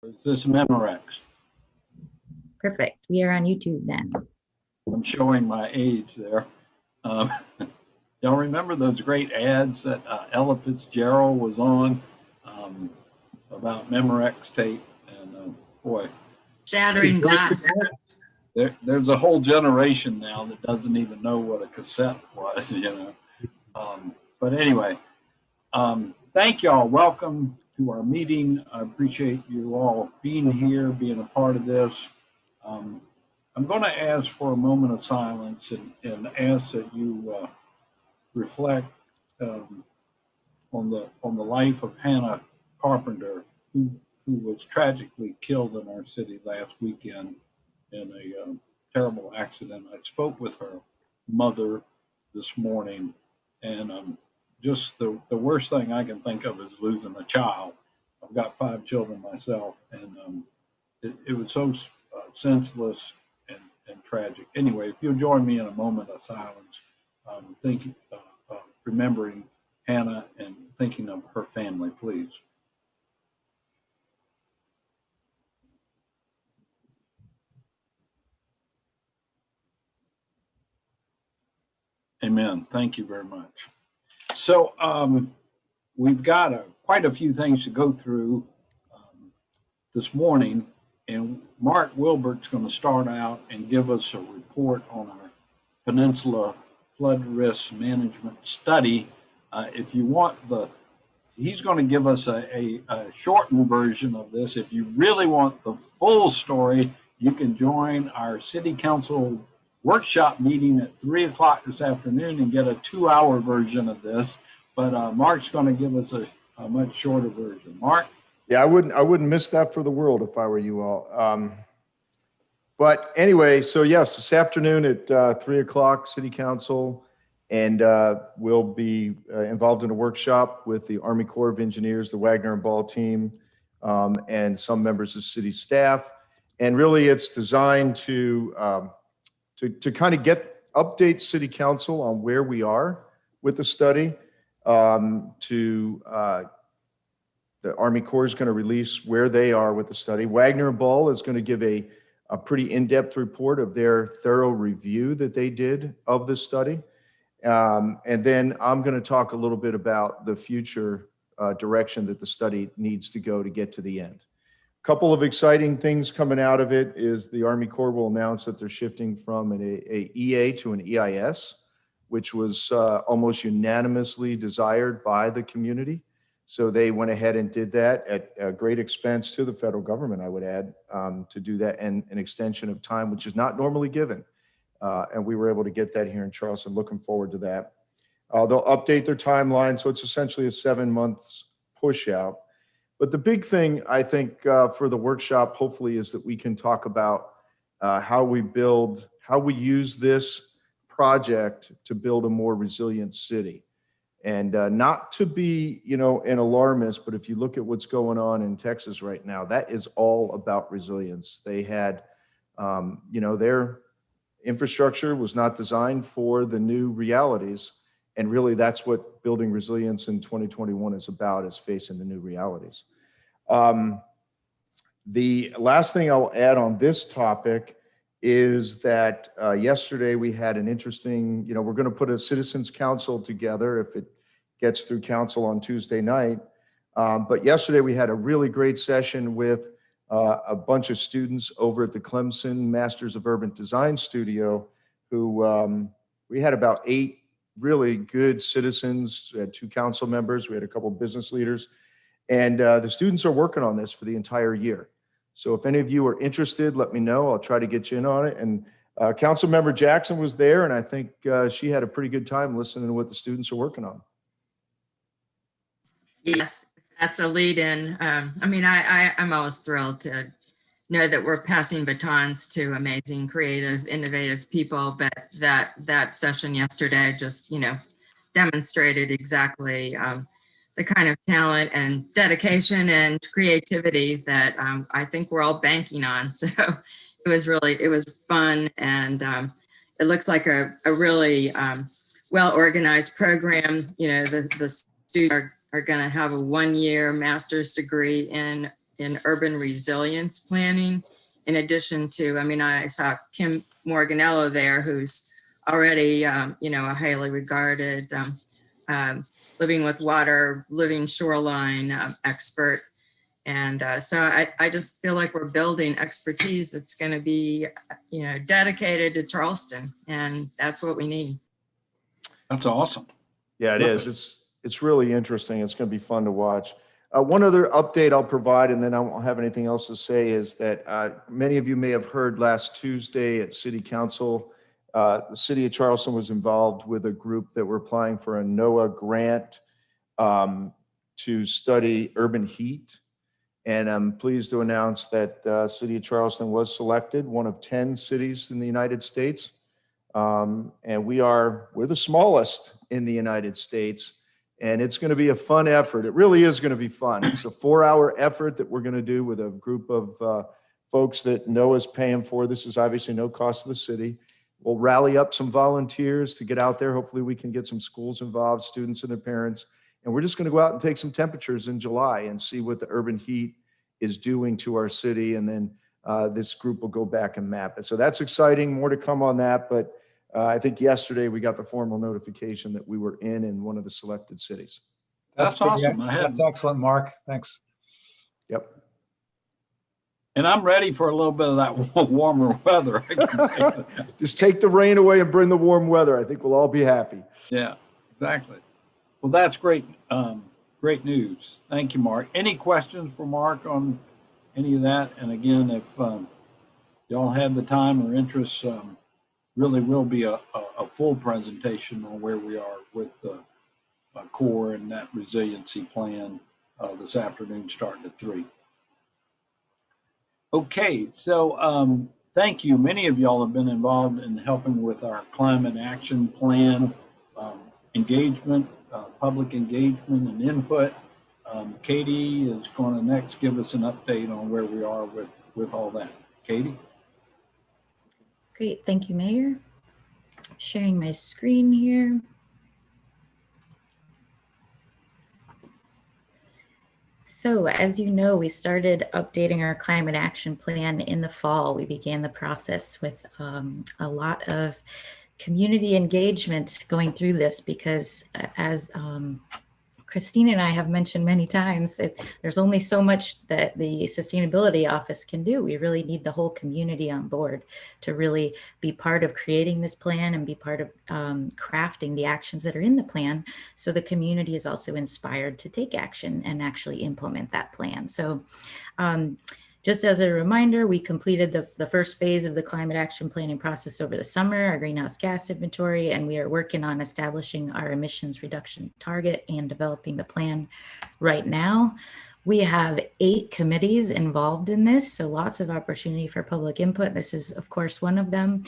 Is this Memorex? Perfect. We are on YouTube then. I'm showing my age there. Um, y'all remember those great ads that Ella Fitzgerald was on about Memorex tape? And boy, Shattering glass. there's a whole generation now that doesn't even know what a cassette was, you know. But anyway, thank y'all. Welcome to our meeting. I appreciate you all being here, being a part of this. I'm going to ask for a moment of silence and ask that you reflect on the life of Hannah Carpenter, who was tragically killed in our city last weekend in a terrible accident. I spoke with her mother this morning, and just the worst thing I can think of is losing a child. I've got 5 children myself, and it was so senseless and tragic. Anyway, if you'll join me in a moment of silence, thinking, remembering Hannah and thinking of her family, please. Amen. Thank you very much. So we've got quite a few things to go through this morning, and Mark Wilbert's going to start out and give us a report on our Peninsula Flood Risk Management Study. If you want he's going to give us a shortened version of this. If you really want the full story, you can join our City Council workshop meeting at 3 o'clock this afternoon and get a 2-hour version of this. But Mark's going to give us a much shorter version. Mark? Yeah, I wouldn't miss that for the world if I were you all. But anyway, so yes, this afternoon at 3 o'clock, City Council, and we'll be involved in a workshop with the Army Corps of Engineers, the Wagner and Ball team, and some members of city staff. And really, it's designed to kind of update City Council on where we are with the study. The Army Corps is going to release where they are with the study. Wagner and Ball is going to give a pretty in-depth report of their thorough review that they did of this study. And then I'm going to talk a little bit about the future direction that the study needs to go to get to the end. A couple of exciting things coming out of it is the Army Corps will announce that they're shifting from an EA to an EIS, which was almost unanimously desired by the community. So they went ahead and did that at a great expense to the federal government, I would add, to do that, and an extension of time, which is not normally given. And we were able to get that here in Charleston. Looking forward to that. They'll update their timeline, so it's essentially a 7 months push out. But the big thing, I think, for the workshop, hopefully, is that we can talk about how we use this project to build a more resilient city. And not to be, an alarmist, but if you look at what's going on in Texas right now, that is all about resilience. They had, their infrastructure was not designed for the new realities. And really, that's what building resilience in 2021 is about, is facing the new realities. The last thing I'll add on this topic is that yesterday we had an interesting, we're going to put a citizens council together if it gets through council on Tuesday night. But yesterday we had a really great session with a bunch of students over at the Clemson Masters of Urban Design Studio, who we had about 8 really good citizens. We had 2 council members. We had a couple of business leaders. And the students are working on this for the entire year. So if any of you are interested, let me know. I'll try to get you in on it. And Council Member Jackson was there, and I think she had a pretty good time listening to what the students are working on. Yes, that's a lead in. I'm always thrilled to know that we're passing batons to amazing, creative, innovative people, but that session yesterday just, demonstrated exactly the kind of talent and dedication and creativity that I think we're all banking on. So it was fun, and it looks like a really well-organized program. The students are going to have a 1-year master's degree in in urban resilience planning. In addition to, I mean, I saw Kim Morganello there, who's already, you know, a highly regarded living with water, living shoreline expert. And so I just feel like we're building expertise that's going to be, you know, dedicated to Charleston, and that's what we need. That's awesome. Yeah, it Terrific. is. It's really interesting. It's going to be fun to watch. One other update I'll provide, and then I won't have anything else to say, is that many of you may have heard last Tuesday at City Council, the City of Charleston was involved with a group that were applying for a NOAA grant to study urban heat. And I'm pleased to announce that City of Charleston was selected, one of 10 cities in the United States. And we're the smallest in the United States. And it's going to be a fun effort. It really is going to be fun. It's a 4-hour effort that we're going to do with a group of folks that NOAA's paying for. This is obviously no cost to the city. We'll rally up some volunteers to get out there. Hopefully we can get some schools involved, students and their parents. And we're just going to go out and take some temperatures in July and see what the urban heat is doing to our city. And then this group will go back and map it. So that's exciting. More to come on that. But I think yesterday we got the formal notification that we were in one of the selected cities. That's pretty- awesome. That's excellent, Mark. Thanks. Yep. And I'm ready for a little bit of that warmer weather. Just take the rain away and bring the warm weather. I think we'll all be happy. Yeah, exactly. Well, that's great. Great news. Thank you, Mark. Any questions for Mark on any of that? And again, if y'all have the time or interest, really will be a full presentation on where we are with the core and that resiliency plan this afternoon starting at 3. Okay, so thank you. Many of y'all have been involved in helping with our climate action plan engagement, public engagement and input. Katie is going to next give us an update on where we are with all that. Katie? Great, thank you, Mayor. Sharing my screen here. So as you know, we started updating our climate action plan in the fall. We began the process with a lot of community engagement going through this because as Christine and I have mentioned many times, there's only so much that the Sustainability Office can do. We really need the whole community on board to really be part of creating this plan and be part of crafting the actions that are in the plan. So the community is also inspired to take action and actually implement that plan. So just as a reminder, we completed the first phase of the climate action planning process over the summer, our greenhouse gas inventory, and we are working on establishing our emissions reduction target and developing the plan right now. We have 8 committees involved in this, so lots of opportunity for public input. This is, of course, one of them.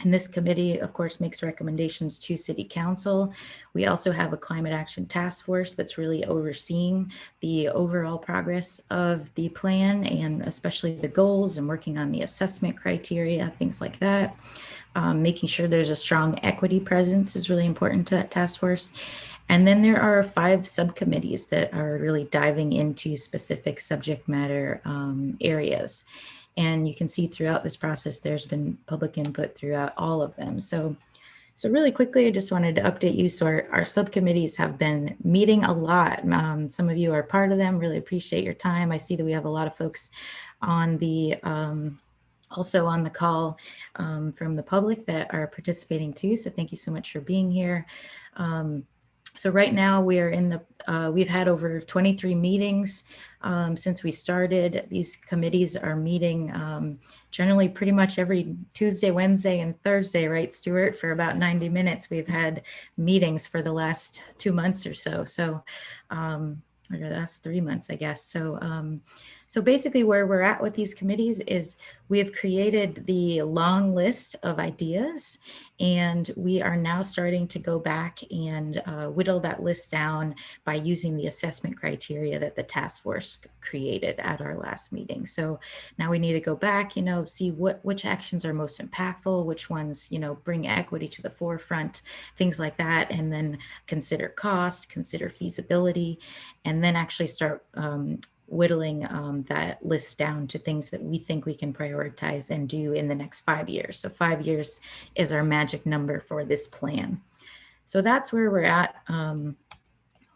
And this committee, of course, makes recommendations to City Council. We also have a climate action task force that's really overseeing the overall progress of the plan and especially the goals and working on the assessment criteria, things like that. Making sure there's a strong equity presence is really important to that task force. And then there are 5 subcommittees that are really diving into specific subject matter areas. And you can see throughout this process, there's been public input throughout all of them. So really quickly, I just wanted to update you. So our subcommittees have been meeting a lot. Some of you are part of them, really appreciate your time. I see that we have a lot of folks on the, also on the call from the public that are participating too. So thank you so much for being here. So right now we are in the, we've had over 23 meetings since we started. These committees are meeting generally pretty much every Tuesday, Wednesday, and Thursday, right, Stuart? For about 90 minutes, we've had meetings for the last 2 months or so. So, or the last 3 months, I guess. So basically where we're at with these committees is we have created the long list of ideas, and we are now starting to go back and whittle that list down by using the assessment criteria that the task force created at our last meeting. So now we need to go back, see which actions are most impactful, which ones, bring equity to the forefront, things like that, and then consider cost, consider feasibility, and then actually start whittling that list down to things that we think we can prioritize and do in the next 5 years. So 5 years is our magic number for this plan. So that's where we're at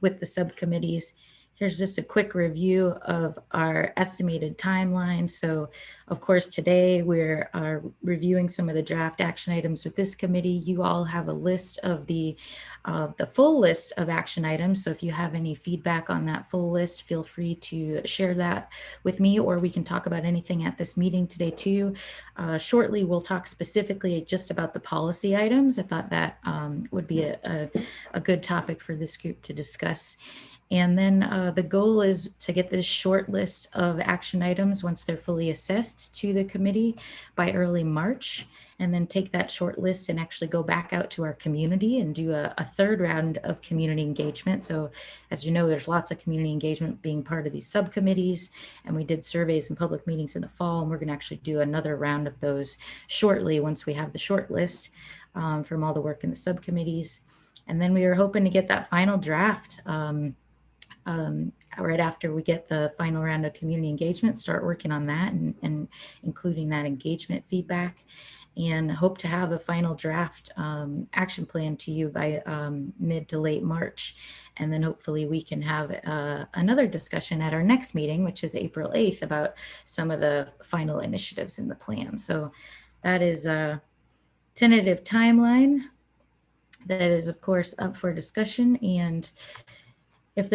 with the subcommittees. Here's just a quick review of our estimated timeline. So of course, today we're reviewing some of the draft action items with this committee. You all have a list of the full list of action items. So if you have any feedback on that full list, feel free to share that with me, or we can talk about anything at this meeting today too. Shortly, we'll talk specifically just about the policy items. I thought that would be a good topic for this group to discuss. And then the goal is to get this short list of action items once they're fully assessed to the committee by early March, and then take that short list and actually go back out to our community and do a third round of community engagement. So as you know, there's lots of community engagement being part of these subcommittees, and we did surveys and public meetings in the fall, and we're going to actually do another round of those shortly once we have the short list from all the work in the subcommittees. And then we were hoping to get that final draft right after we get the final round of community engagement, start working on that and including that engagement feedback, and hope to have a final draft action plan to you by mid to late March. And then hopefully we can have another discussion at our next meeting, which is April 8th, about some of the final initiatives in the plan. So that is a tentative timeline that is, of course, up for discussion. And if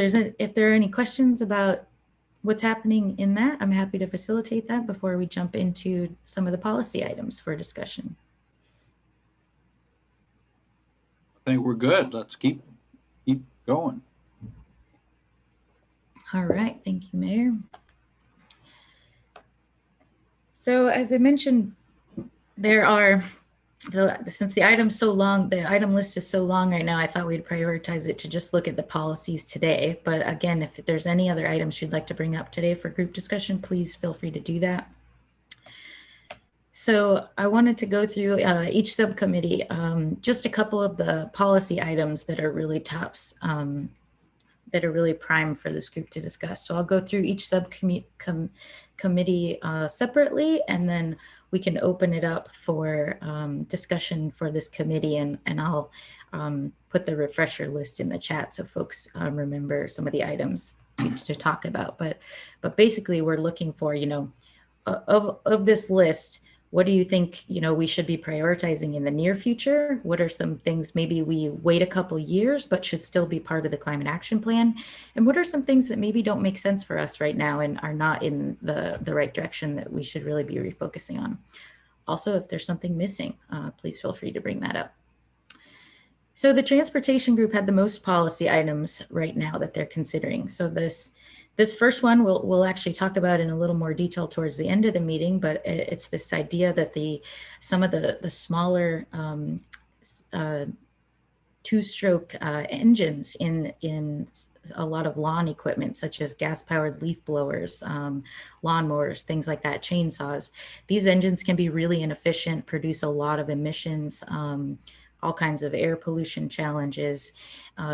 there are any questions about what's happening in that, I'm happy to facilitate that before we jump into some of the policy items for discussion. I think we're good. Let's keep going. All right, thank you, Mayor. So as I mentioned, there are, since the item list is so long right now, I thought we'd prioritize it to just look at the policies today. But again, if there's any other items you'd like to bring up today for group discussion, please feel free to do that. So I wanted to go through each subcommittee, just a couple of the policy items that are really tops, that are really prime for this group to discuss. So I'll go through each subcommittee separately, and then we can open it up for discussion for this committee, and I'll put the refresher list in the chat so folks remember some of the items to talk about. But basically we're looking for, of this list, what do you think, we should be prioritizing in the near future? What are some things maybe we wait a couple years, but should still be part of the climate action plan? And what are some things that maybe don't make sense for us right now and are not in the right direction that we should really be refocusing on? Also, if there's something missing, please feel free to bring that up. So the transportation group had the most policy items right now that they're considering. So this first one we'll actually talk about in a little more detail towards the end of the meeting, but it's this idea that some of the smaller two-stroke engines in a lot of lawn equipment, such as gas-powered leaf blowers, lawnmowers, things like that, chainsaws. These engines can be really inefficient, produce a lot of emissions, all kinds of air pollution challenges.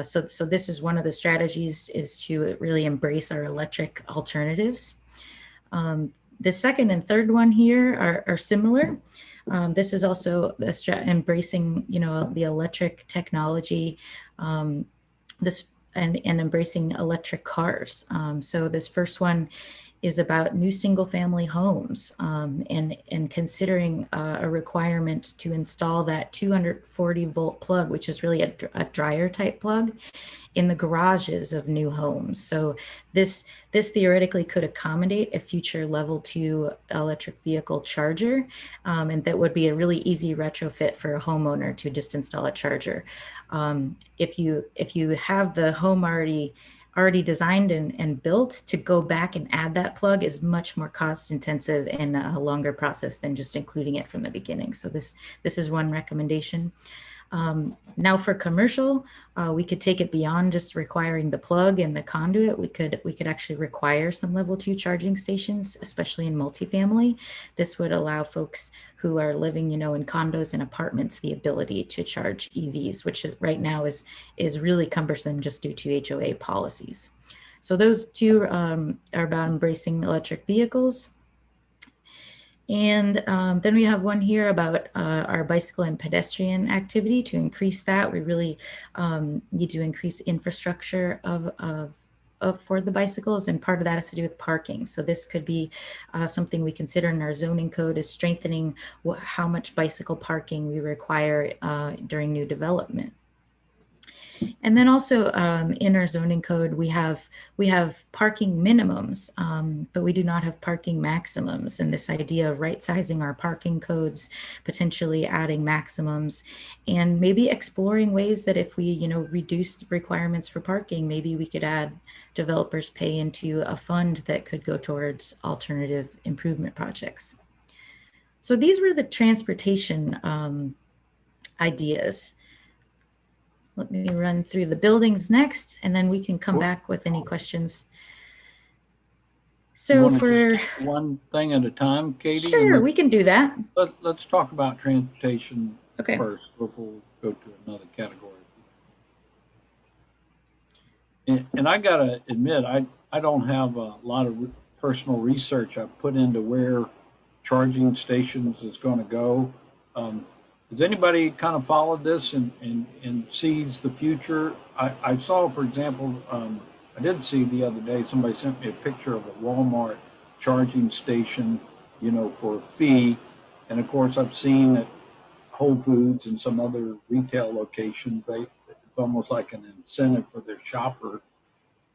So this is one of the strategies, is to really embrace our electric alternatives. The second and third one here are similar. This is also embracing, the electric technology, and embracing electric cars. So this first one is about new single family homes, and considering a requirement to install that 240 volt plug, which is really a dryer type plug, in the garages of new homes. So this theoretically could accommodate a future level 2 electric vehicle charger, and that would be a really easy retrofit for a homeowner to just install a charger. If you have the home already designed and built, to go back and add that plug is much more cost intensive and a longer process than just including it from the beginning. So this is one recommendation. Now for commercial, we could take it beyond just requiring the plug and the conduit. We could actually require some level 2 charging stations, especially in multifamily. This would allow folks who are living, in condos and apartments, the ability to charge EVs, which right now is really cumbersome just due to HOA policies. So those two are about embracing electric vehicles. And then we have one here about our bicycle and pedestrian activity. To increase that, we really need to increase infrastructure for the bicycles, and part of that has to do with parking. So this could be something we consider in our zoning code, is strengthening how much bicycle parking we require during new development. And then also in our zoning code, we have parking minimums, but we do not have parking maximums. And this idea of right sizing our parking codes, potentially adding maximums, and maybe exploring ways that if we, reduce requirements for parking, maybe we could add developers pay into a fund that could go towards alternative improvement projects. So these were the transportation ideas. Let me run through the buildings next, and then we can come back with any questions. So for one thing at a time, Katie. Sure, we can do that. Let's talk about transportation Okay. first before we go to another category. And I gotta admit, I don't have a lot of personal research I've put into where charging stations is going to go. Has anybody kind of followed this and sees the future? I saw, for example, I did see the other day, somebody sent me a picture of a Walmart charging station, for a fee. And of course, I've seen at Whole Foods and some other retail locations, it's almost like an incentive for their shopper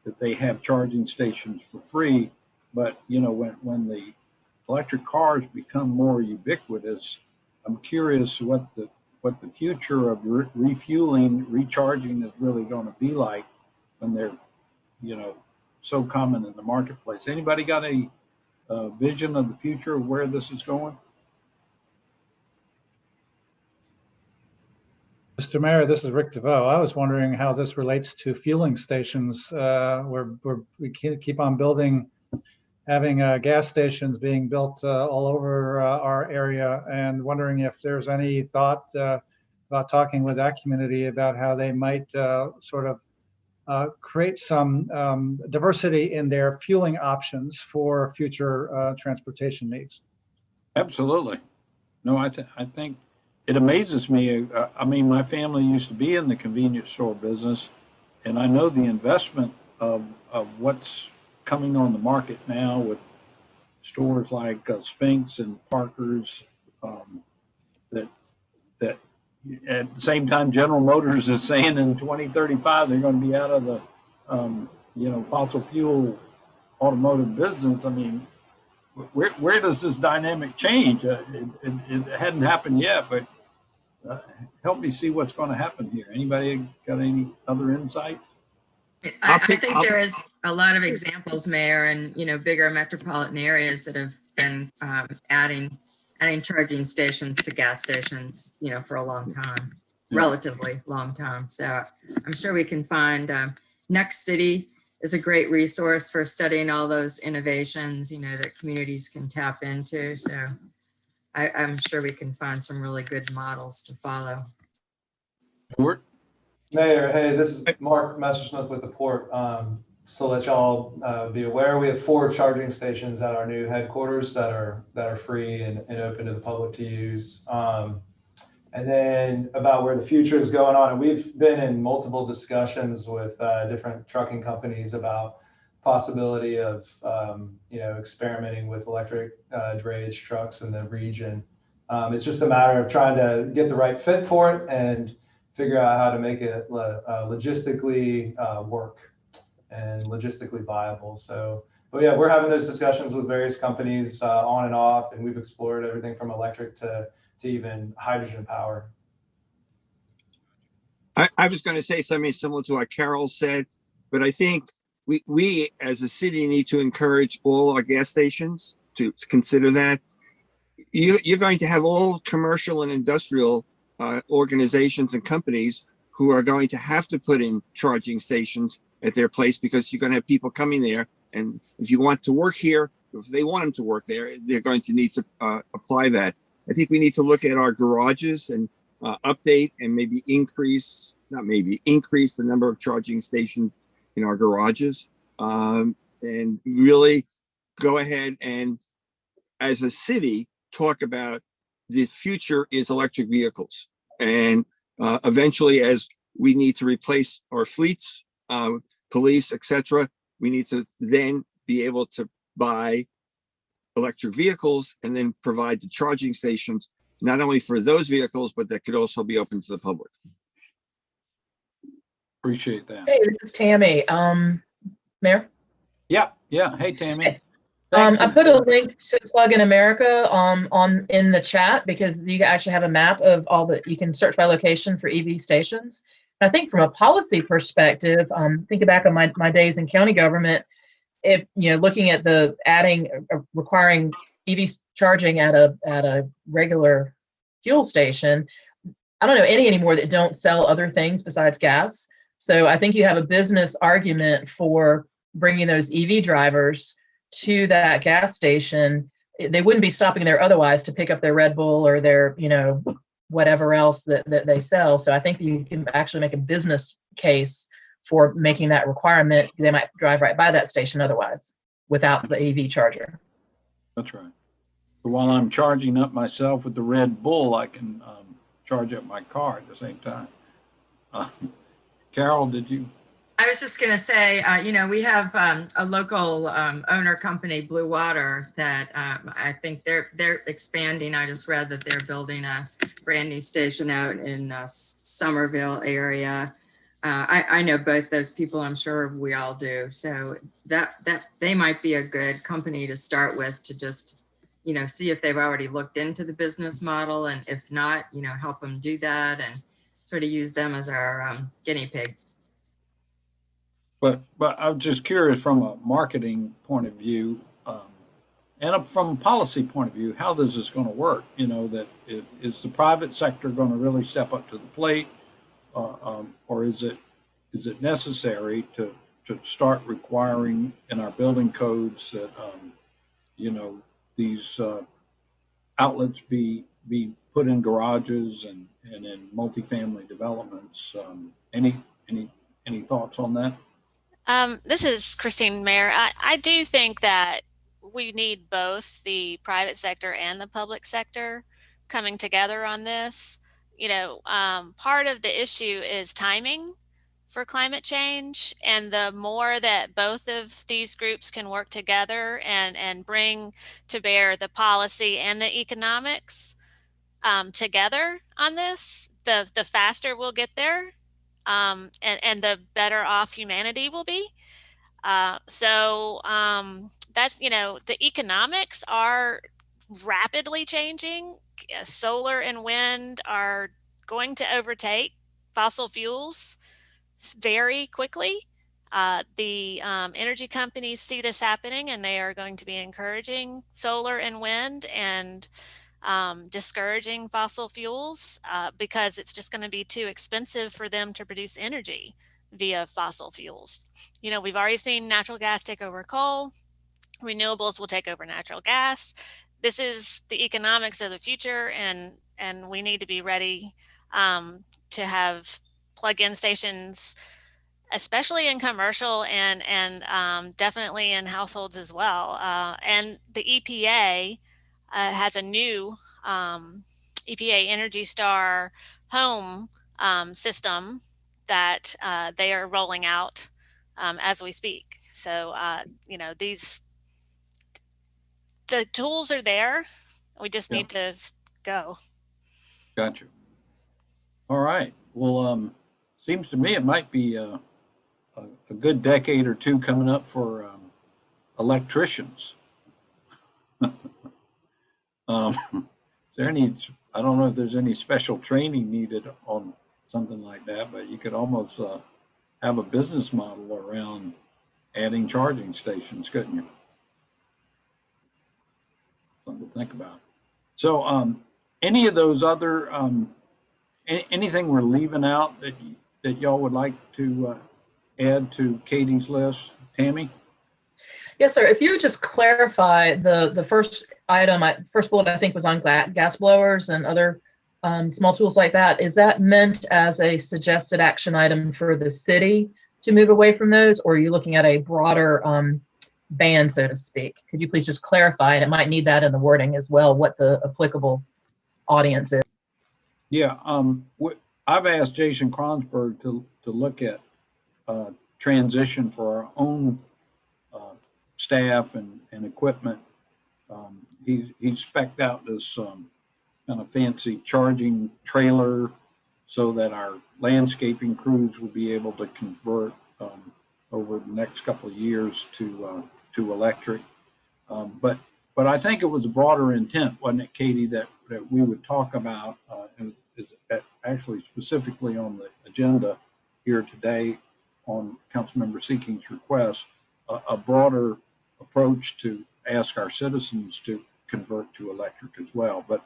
that they have charging stations for free. But, when the electric cars become more ubiquitous, I'm curious what the future of refueling, recharging is really going to be like when they're, so common in the marketplace. Anybody got a vision of the future of where this is going? Mr. Mayor, this is Rick DeVoe. I was wondering how this relates to fueling stations, where we keep on having gas stations being built all over our area, and wondering if there's any thought about talking with that community about how they might sort of create some diversity in their fueling options for future transportation needs. Absolutely. No, I think it amazes me. I mean, my family used to be in the convenience store business, and I know the investment of what's coming on the market now with stores like Spinks and Parker's, that at the same time General Motors is saying in 2035 they're going to be out of the fossil fuel automotive business. I mean, where does this dynamic change? It hadn't happened yet, but help me see what's going to happen here. Anybody got any other insight? I think there is a lot of examples, Mayor, and bigger metropolitan areas that have been adding charging stations to gas stations, for a long time, relatively long time. So I'm sure we can find Next City is a great resource for studying all those innovations, that communities can tap into. So I'm sure we can find some really good models to follow. Stuart? Mayor, hey, this is Mark Messersmith with the Port. So to let y'all be aware, we have 4 charging stations at our new headquarters that are free and open to the public to use. And then about where the future is going on, and we've been in multiple discussions with different trucking companies about possibility of experimenting with electric drayage trucks in the region. It's just a matter of trying to get the right fit for it and figure out how to make it logistically work and logistically viable. So, but yeah, we're having those discussions with various companies on and off, and we've explored everything from electric to even hydrogen power. I was going to say something similar to what Carol said, but I think we as a city need to encourage all our gas stations to consider that. You're going to have all commercial and industrial organizations and companies who are going to have to put in charging stations at their place, because you're going to have people coming there. And if you want to work here, if they want them to work there, they're going to need to apply that. I think we need to look at our garages and update and maybe increase the number of charging stations in our garages. and really go ahead and, as a city, talk about the future is electric vehicles. And eventually, as we need to replace our fleets, police, etc., we need to then be able to buy electric vehicles and then provide the charging stations, not only for those vehicles, but that could also be open to the public. Appreciate that. Hey, this is Tammy. Mayor? Yeah. Hey, Tammy. Hey. Thank I you put a for- link to Plug in America in the chat because you actually have a map of all the, you can search by location for EV stations. I think from a policy perspective, thinking back on my days in county government, if looking at the requiring EV charging at a regular fuel station, I don't know any anymore that don't sell other things besides gas. So I think you have a business argument for bringing those EV drivers to that gas station. They wouldn't be stopping there otherwise to pick up their Red Bull or their, whatever else that they sell. So I think you can actually make a business case for making that requirement. They might drive right by that station otherwise without the EV charger. That's right. So while I'm charging up myself with the Red Bull, I can charge up my car at the same time. Carol, did you? I was just going to say, we have a local owner company, Blue Water, that I think they're expanding. I just read that they're building a brand new station out in Somerville area. I know both those people. I'm sure we all do. So that they might be a good company to start with, to just see if they've already looked into the business model, and if not, help them do that and sort of use them as our guinea pig. But I'm just curious from a marketing point of view, and from a policy point of view, how this is going to work. Is the private sector going to really step up to the plate, or is it necessary to start requiring in our building codes that these outlets be put in garages and in multifamily developments? Any thoughts on that? This is Christine, Mayor. I do think that we need both the private sector and the public sector coming together on this. Part of the issue is timing for climate change, and the more that both of these groups can work together and bring to bear the policy and the economics together on this, the faster we'll get there. And the better off humanity will be. That's, the economics are rapidly changing. Solar and wind are going to overtake fossil fuels very quickly. The energy companies see this happening, and they are going to be encouraging solar and wind and discouraging fossil fuels because it's just going to be too expensive for them to produce energy via fossil fuels. We've already seen natural gas take over coal. Renewables will take over natural gas. This is the economics of the future, and we need to be ready to have plug-in stations, especially in commercial and definitely in households as well. And the EPA has a new EPA Energy Star home system that they are rolling out as we speak. So, the tools are there. We just need to go. Gotcha. All right. Well, seems to me it might be a good decade or two coming up for electricians. Is there any, I don't know if there's any special training needed on something like that, but you could almost have a business model around adding charging stations, couldn't you? Something to think about. So any of those other, anything we're leaving out that y'all would like to add to Katie's list? Tammy? Yes, sir. If you would just clarify the first item, first bullet I think was on gas blowers and other small tools like that. Is that meant as a suggested action item for the city to move away from those, or are you looking at a broader ban, so to speak? Could you please just clarify, and it might need that in the wording as well, what the applicable audience is? Yeah, I've asked Jason Kronsberg to look at transition for our own staff and equipment. He's spec'd out this kind of fancy charging trailer so that our landscaping crews will be able to convert over the next couple of years to electric. But I think it was a broader intent, wasn't it, Katie, that we would talk about, and is actually specifically on the agenda here today on Councilmember Seeking's request, a broader approach to ask our citizens to convert to electric as well. But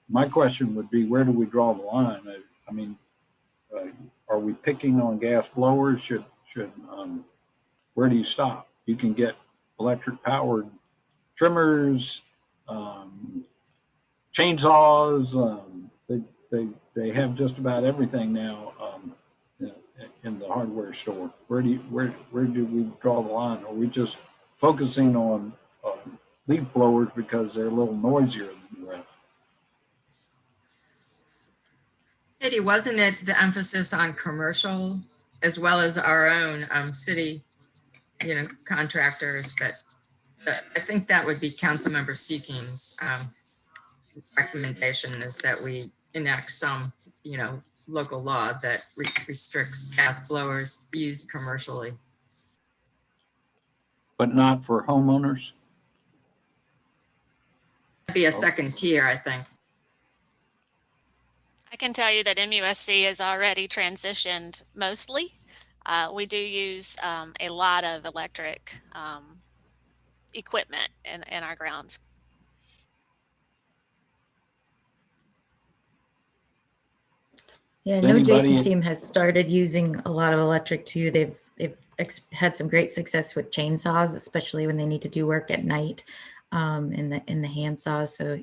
my question would be, where do we draw the line? I mean, are we picking on gas blowers? Where do you stop? You can get electric powered trimmers, chainsaws. They have just about everything now in the hardware store. Where do we draw the line? Are we just focusing on leaf blowers because they're a little noisier than the rest? Katie, wasn't it the emphasis on commercial as well as our own city, contractors? But I think that would be Councilmember Seeking's recommendation, is that we enact some, local law that restricts gas blowers used commercially. But not for homeowners? That'd be a second tier, I think. I can tell you that MUSC has already transitioned mostly. We do use a lot of electric equipment in our grounds. Yeah, no, Jason's team has started using a lot of electric too. They've had some great success with chainsaws, especially when they need to do work at night, in the hand saws. So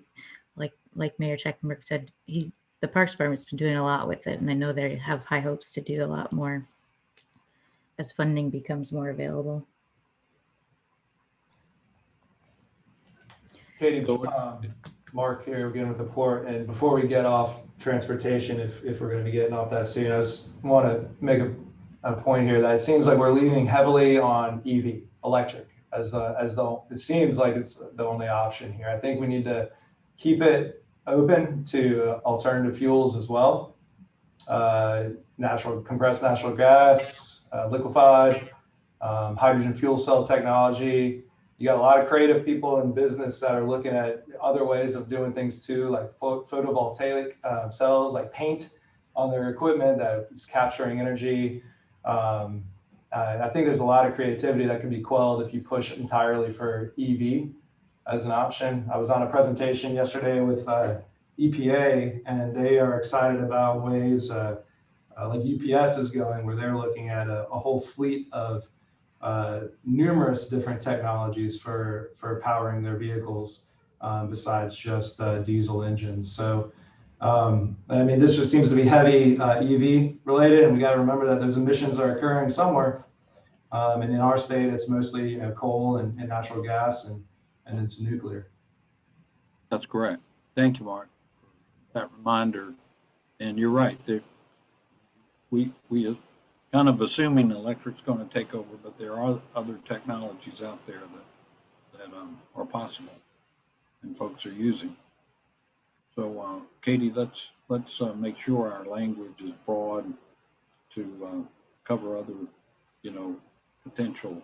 like Mayor Checkenberg said, the Parks Department's been doing a lot with it, and I know they have high hopes to do a lot more as funding becomes more available. Katie, Mark here again with the port, and before we get off transportation, if we're going to be getting off that soon, I just want to make a point here that it seems like we're leaning heavily on EV, electric, as though it seems like it's the only option here. I think we need to keep it open to alternative fuels as well, compressed natural gas, liquefied, hydrogen fuel cell technology. You got a lot of creative people in business that are looking at other ways of doing things too, like photovoltaic cells, like paint on their equipment that is capturing energy. I think there's a lot of creativity that can be quelled if you push entirely for EV as an option. I was on a presentation yesterday with EPA, and they are excited about ways like UPS is going, where they're looking at a whole fleet of numerous different technologies for powering their vehicles besides just diesel engines. So, I mean, this just seems to be heavy EV related, and we got to remember that those emissions are occurring somewhere. And in our state, it's mostly coal and natural gas and then some nuclear. That's correct. Thank you, Mark, for that reminder. And you're right. We kind of assuming electric's going to take over, but there are other technologies out there that are possible and folks are using. So, Katie, let's make sure our language is broad to cover other, potential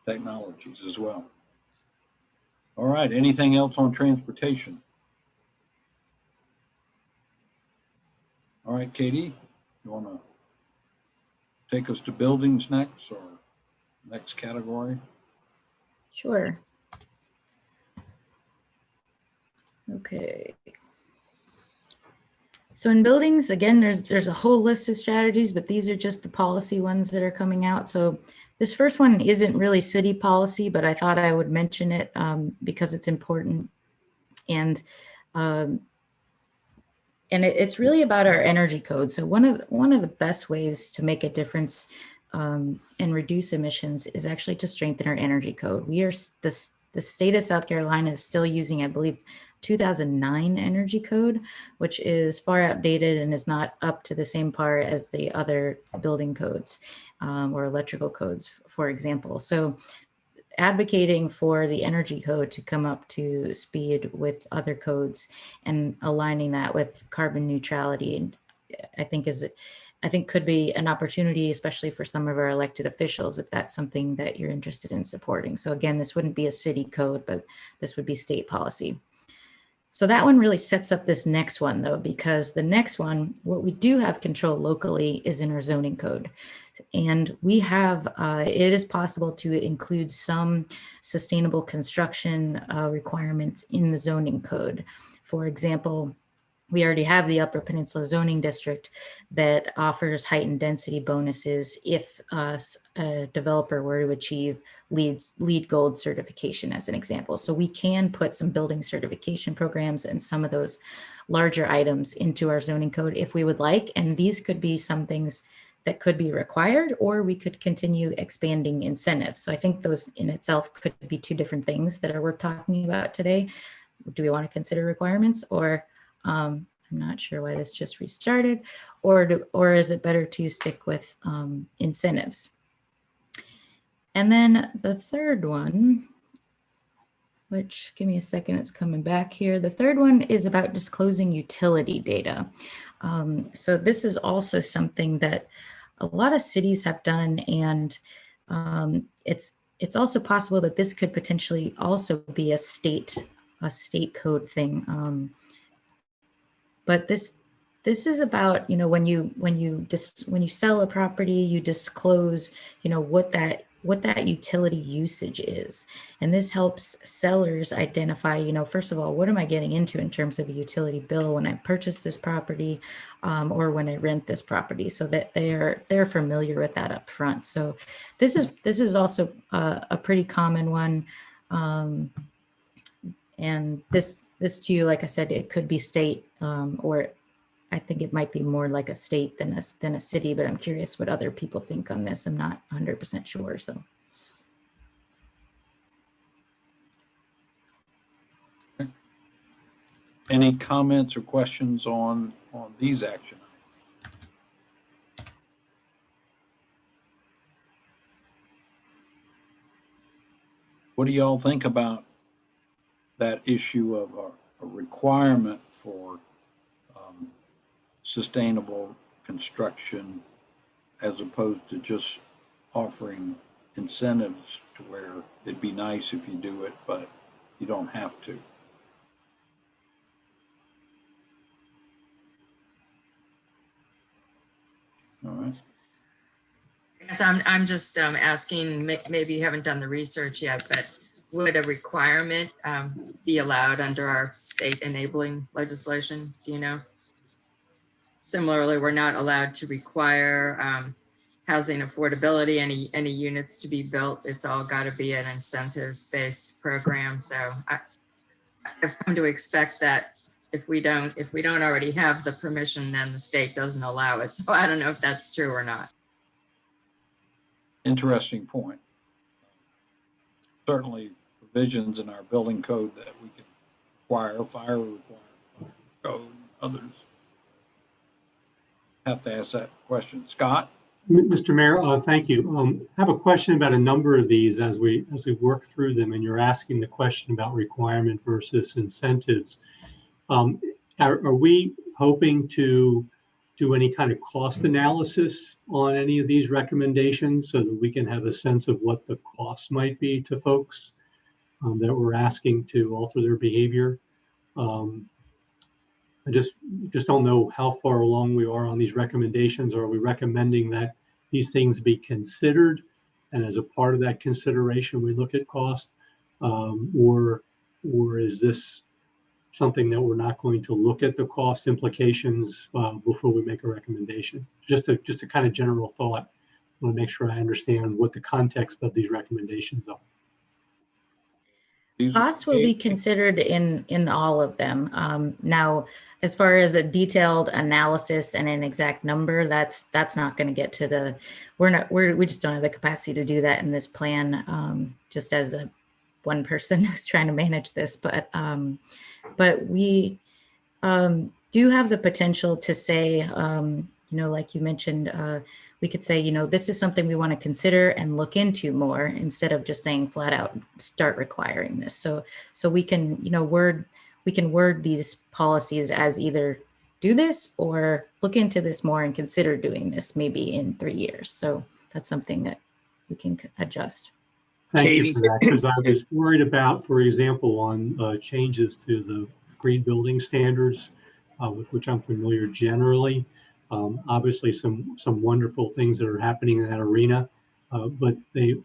technologies as well. All right. Anything else on transportation? All right, Katie, you want to take us to buildings next, or next category? Sure. Okay. So in buildings, again, there's a whole list of strategies, but these are just the policy ones that are coming out. So this first one isn't really city policy, but I thought I would mention it because it's important. And it's really about our energy code. So one of the best ways to make a difference and reduce emissions is actually to strengthen our energy code. We are the state of South Carolina is still using, I believe, 2009 energy code, which is far outdated and is not up to the same par as the other building codes or electrical codes, for example. So advocating for the energy code to come up to speed with other codes and aligning that with carbon neutrality, I think could be an opportunity, especially for some of our elected officials, if that's something that you're interested in supporting. So again, this wouldn't be a city code, but this would be state policy. So that one really sets up this next one, though, because the next one, what we do have control locally is in our zoning code. And we have, it is possible to include some sustainable construction requirements in the zoning code. For example, we already have the Upper Peninsula Zoning District that offers heightened density bonuses if a developer were to achieve LEED Gold certification, as an example. So we can put some building certification programs and some of those larger items into our zoning code if we would like. And these could be some things that could be required, or we could continue expanding incentives. So I think those in itself could be two different things that are worth talking about today. Do we want to consider requirements, or I'm not sure why this just restarted, or is it better to stick with incentives? And then the third one, which give me a second, it's coming back here. The third one is about disclosing utility data. So this is also something that a lot of cities have done, and it's also possible that this could potentially also be a state code thing. But this is about, you know, when you sell a property, you disclose, you know, what that utility usage is. And this helps sellers identify, you know, first of all, what am I getting into in terms of a utility bill when I purchase this property or when I rent this property, so that they're familiar with that up front. So this is also a pretty common one. And this too, like I said, it could be state, or I think it might be more like a state than a city, but I'm curious what other people think on this. I'm not 100% sure, so. Any comments or questions on these action items? What do y'all think about that issue of a requirement for sustainable construction, as opposed to just offering incentives to where it'd be nice if you do it, but you don't have to? All right. Yes, I'm just asking, maybe you haven't done the research yet, but would a requirement be allowed under our state enabling legislation? Do you know? Similarly, we're not allowed to require housing affordability, any units to be built. It's all got to be an incentive-based program. So I've come to expect that if we don't already have the permission, then the state doesn't allow it. So I don't know if that's true or not. Interesting point. Certainly provisions in our building code that we can require, fire code, others. Have to ask that question. Scott? Mr. Mayor, thank you. I have a question about a number of these as we work through them, and you're asking the question about requirement versus incentives. Are we hoping to do any kind of cost analysis on any of these recommendations so that we can have a sense of what the cost might be to folks that we're asking to alter their behavior? I just don't know how far along we are on these recommendations. Are we recommending that these things be considered, and as a part of that consideration we look at cost, or is this something that we're not going to look at the cost implications before we make a recommendation? Just a kind of general thought. I want to make sure I understand what the context of these recommendations are. Costs will be considered in all of them. Now, as far as a detailed analysis and an exact number, that's not going to get to the. We just don't have the capacity to do that in this plan. Just as one person who's trying to manage this, but we do have the potential to say, like you mentioned, we could say, this is something we want to consider and look into more instead of just saying flat out, start requiring this. So we can, word these policies as either do this or look into this more and consider doing this maybe in 3 years. So that's something that we can adjust. Thank Katie. you for that, because I was worried about, for example, on changes to the green building standards, with which I'm familiar generally. Obviously, some wonderful things that are happening in that arena, but they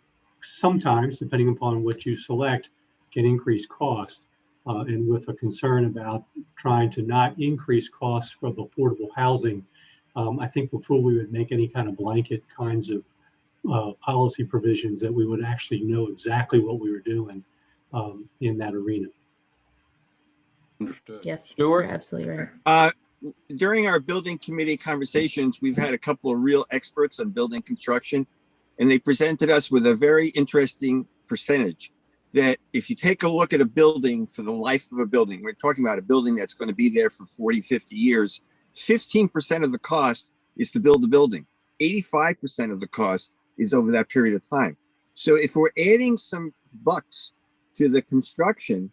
sometimes, depending upon what you select, can increase cost. And with a concern about trying to not increase costs for affordable housing, I think before we would make any kind of blanket kinds of policy provisions, that we would actually know exactly what we were doing in that arena. Understood. Yes, Stuart? you're absolutely right. During our building committee conversations, we've had a couple of real experts on building construction, and they presented us with a very interesting percentage that if you take a look at a building for the life of a building, we're talking about a building that's going to be there for 40, 50 years, 15% of the cost is to build the building. 85% of the cost is over that period of time. So if we're adding some bucks to the construction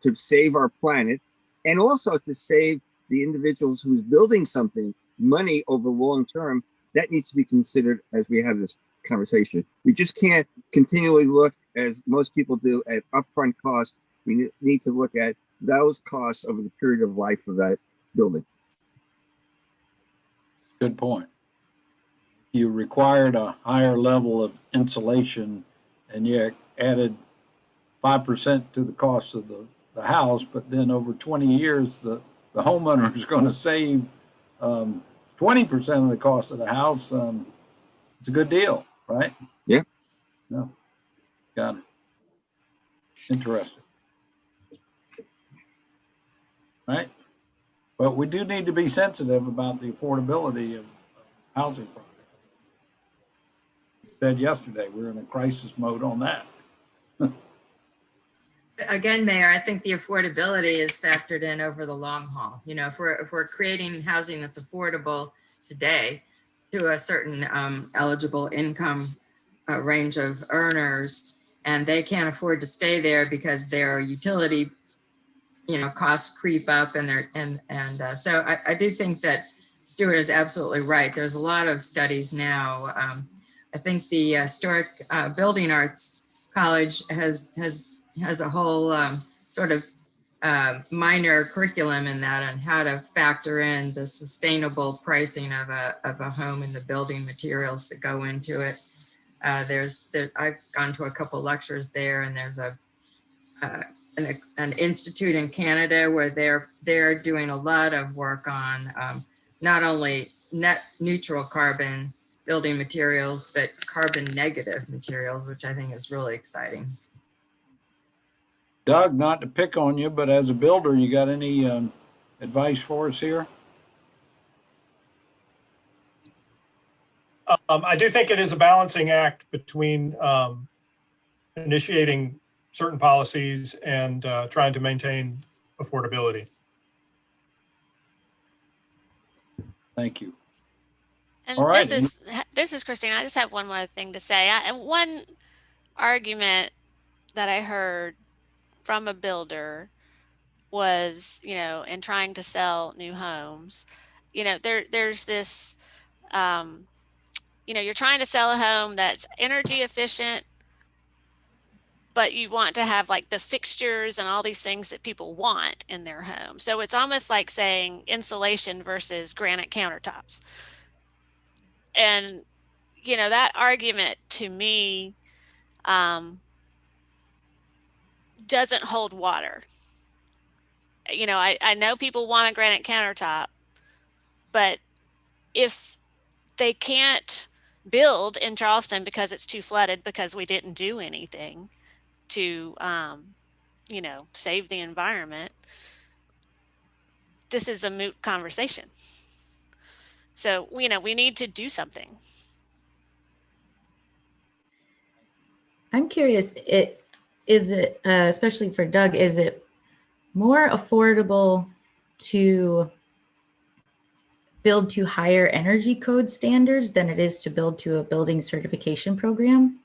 to save our planet, and also to save the individuals who's building something money over long term, that needs to be considered as we have this conversation. We just can't continually look, as most people do, at upfront costs. We need to look at those costs over the period of life of that building. Good point. You required a higher level of insulation and you added 5% to the cost of the house, but then over 20 years, the homeowner is going to save 20% of the cost of the house. It's a good deal, right? Yeah. No, got it. Interesting. Right? But we do need to be sensitive about the affordability of housing projects. Said yesterday, we're in a crisis mode on that. Again, Mayor, I think the affordability is factored in over the long haul. If we're creating housing that's affordable today to a certain eligible income range of earners, and they can't afford to stay there because their utility, costs creep up, so I do think that Stuart is absolutely right. There's a lot of studies now. I think the Historic Building Arts College has a whole sort of minor curriculum in that on how to factor in the sustainable pricing of a home and the building materials that go into it. I've gone to a couple lectures there, and there's an institute in Canada where they're doing a lot of work on not only net neutral carbon building materials, but carbon negative materials, which I think is really exciting. Doug, not to pick on you, but as a builder, you got any advice for us here? I do think it is a balancing act between initiating certain policies and trying to maintain affordability. Thank you. And All right. this is Christine. I just have one more thing to say. And one argument that I heard from a builder was, in trying to sell new homes, there's this, you're trying to sell a home that's energy efficient, but you want to have like the fixtures and all these things that people want in their home. So it's almost like saying insulation versus granite countertops. And, that argument to me doesn't hold water. I know people want a granite countertop, but if they can't build in Charleston because it's too flooded because we didn't do anything to save the environment, this is a moot conversation. So, we need to do something. I'm curious, is it, especially for Doug, is it more affordable to build to higher energy code standards than it is to build to a building certification program?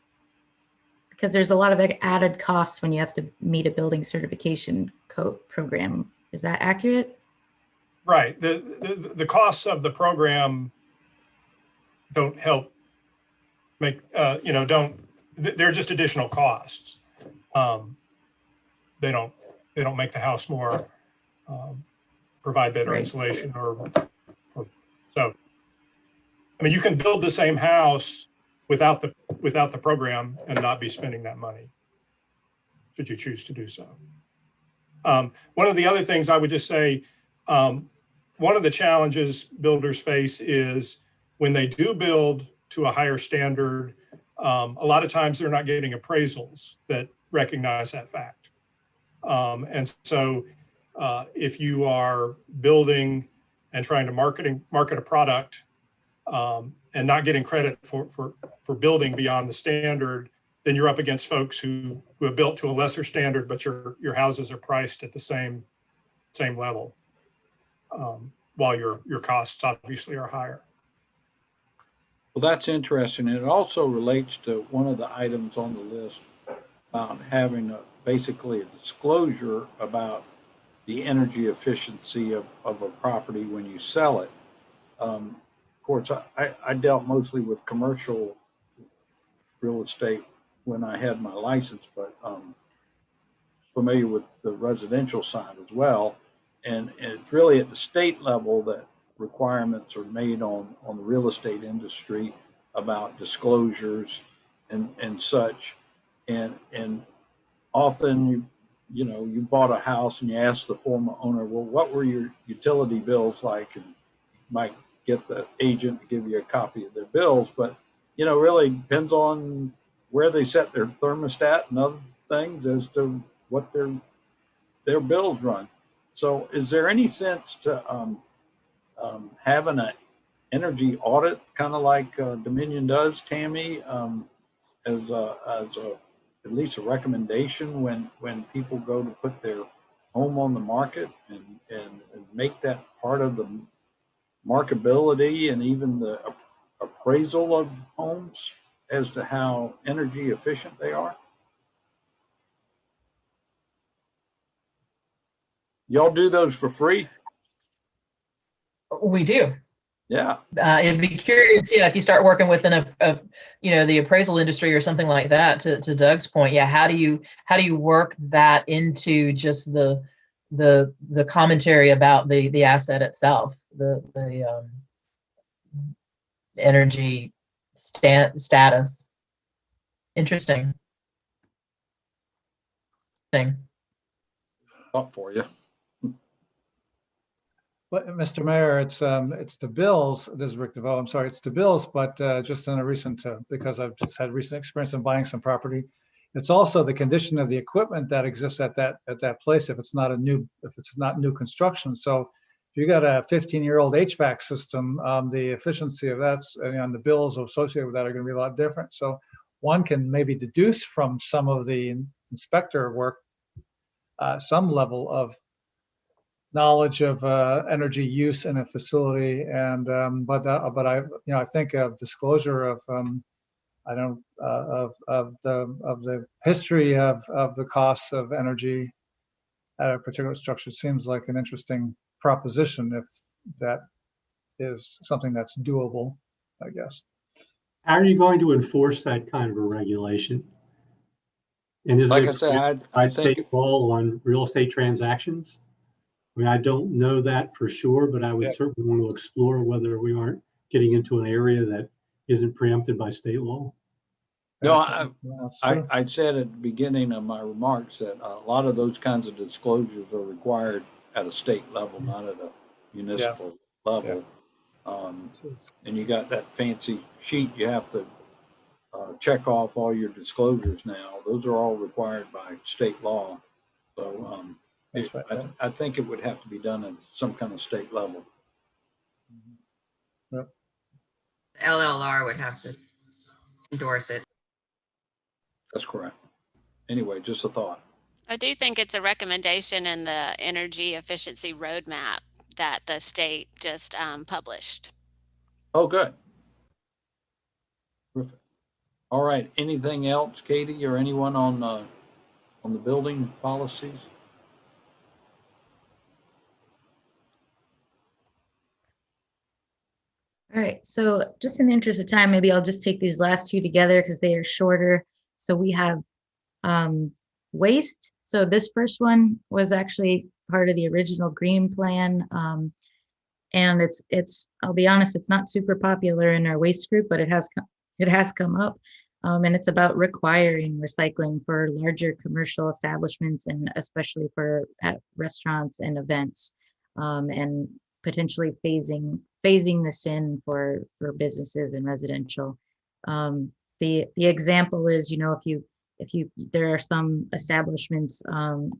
Because there's a lot of added costs when you have to meet a building certification code program. Is that accurate? Right. The costs of the program don't help make, they're just additional costs. They don't make the house more, provide better Right. insulation or so. I mean, you can build the same house without the program and not be spending that money, should you choose to do so. One of the other things I would just say, one of the challenges builders face is when they do build to a higher standard, a lot of times they're not getting appraisals that recognize that fact. And so if you are building and trying to market a product and not getting credit for building beyond the standard, then you're up against folks who have built to a lesser standard, but your houses are priced at the same level, while your costs obviously are higher. Well, that's interesting. It also relates to one of the items on the list about having basically a disclosure about the energy efficiency of a property when you sell it. Of course, I dealt mostly with commercial real estate when I had my license, but familiar with the residential side as well. And it's really at the state level that requirements are made on the real estate industry about disclosures and such. And often you bought a house and you ask the former owner, well, what were your utility bills like? And you might get the agent to give you a copy of their bills, but really depends on where they set their thermostat and other things as to what their bills run. So is there any sense to having an energy audit, kind of like Dominion does, Tammy, as at least a recommendation when people go to put their home on the market and make that part of the marketability and even the appraisal of homes as to how energy efficient they are? Y'all do those for free? We do. Yeah. It'd be curious, if you start working within the appraisal industry or something like that. To Doug's point, how do you work that into just the commentary about the asset itself, the energy status? Interesting. Up for you. But Mr. Mayor, it's the bills. This is Rick DeVoe. I'm sorry, it's the bills, but just in a recent, because I've just had recent experience in buying some property. It's also the condition of the equipment that exists at that place if it's not new construction. So if you got a 15-year-old HVAC system, the efficiency of that and the bills associated with that are going to be a lot different. So one can maybe deduce from some of the inspector work some level of knowledge of energy use in a facility, and but I think of disclosure of of the history of the costs of energy at a particular structure seems like an interesting proposition if that is something that's doable, I guess. How are you going to enforce that kind of a regulation? And is Like it I said, by I think state law on real estate transactions? I mean, I don't know that for sure, but I would certainly want to explore whether we aren't getting into an area that isn't preempted by state law. no, I said at the beginning of my remarks that a lot of those kinds of disclosures are required at a state level, not at a municipal level. And you got that fancy sheet you have to check off all your disclosures now. Those are all required by state law. So That's right. I think it would have to be done at some kind of state level. Yep. LLR would have to endorse it. That's correct. Anyway, just a thought. I do think it's a recommendation in the energy efficiency roadmap that the state just published. Oh, good. Perfect. All right. Anything else, Katie, or anyone on the building policies? All right, so just in the interest of time, maybe I'll just take these last two together because they are shorter. So we have waste. So this first one was actually part of the original green plan. And it's I'll be honest, it's not super popular in our waste group, but it has come up. And it's about requiring recycling for larger commercial establishments and especially for restaurants and events, and potentially phasing this in for businesses and residential. The example is, if you there are some establishments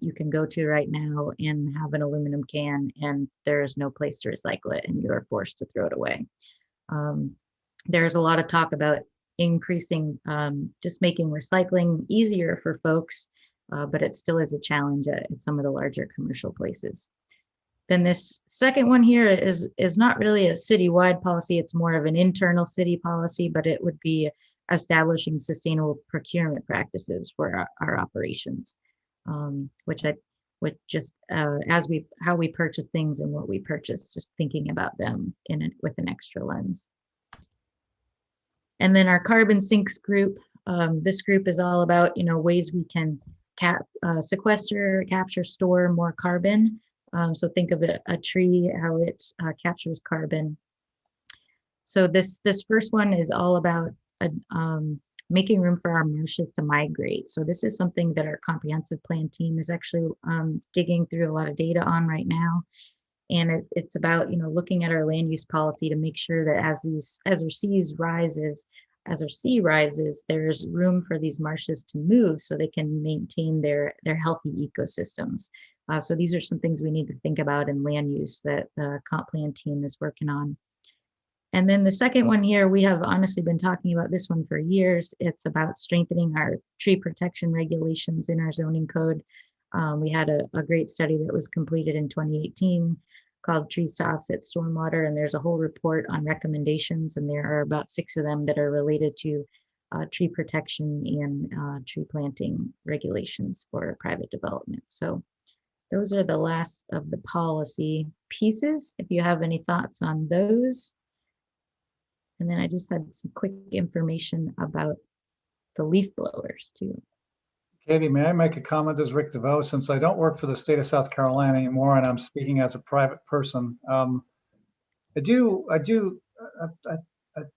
you can go to right now and have an aluminum can and there is no place to recycle it and you're forced to throw it away. There's a lot of talk about increasing, just making recycling easier for folks, but it still is a challenge at some of the larger commercial places. Then this second one here is not really a citywide policy. It's more of an internal city policy, but it would be establishing sustainable procurement practices for our operations, which just how we purchase things and what we purchase, just thinking about them with an extra lens. And then our carbon sinks group. This group is all about ways we can sequester, capture, store more carbon. So think of a tree, how it captures carbon. So this first one is all about making room for our marshes to migrate. So this is something that our comprehensive plan team is actually digging through a lot of data on right now. And it's about looking at our land use policy to make sure that as our sea rises, there's room for these marshes to move so they can maintain their healthy ecosystems. So these are some things we need to think about in land use that the comp plan team is working on. And then the second one here, we have honestly been talking about this one for years. It's about strengthening our tree protection regulations in our zoning code. We had a great study that was completed in 2018 called Trees to Offset Stormwater, and there's a whole report on recommendations, and there are about 6 of them that are related to tree protection and tree planting regulations for private development. So those are the last of the policy pieces, if you have any thoughts on those. And then I just had some quick information about the leaf blowers too. Katie, may I make a comment as Rick DeVoe, since I don't work for the state of South Carolina anymore and I'm speaking as a private person. I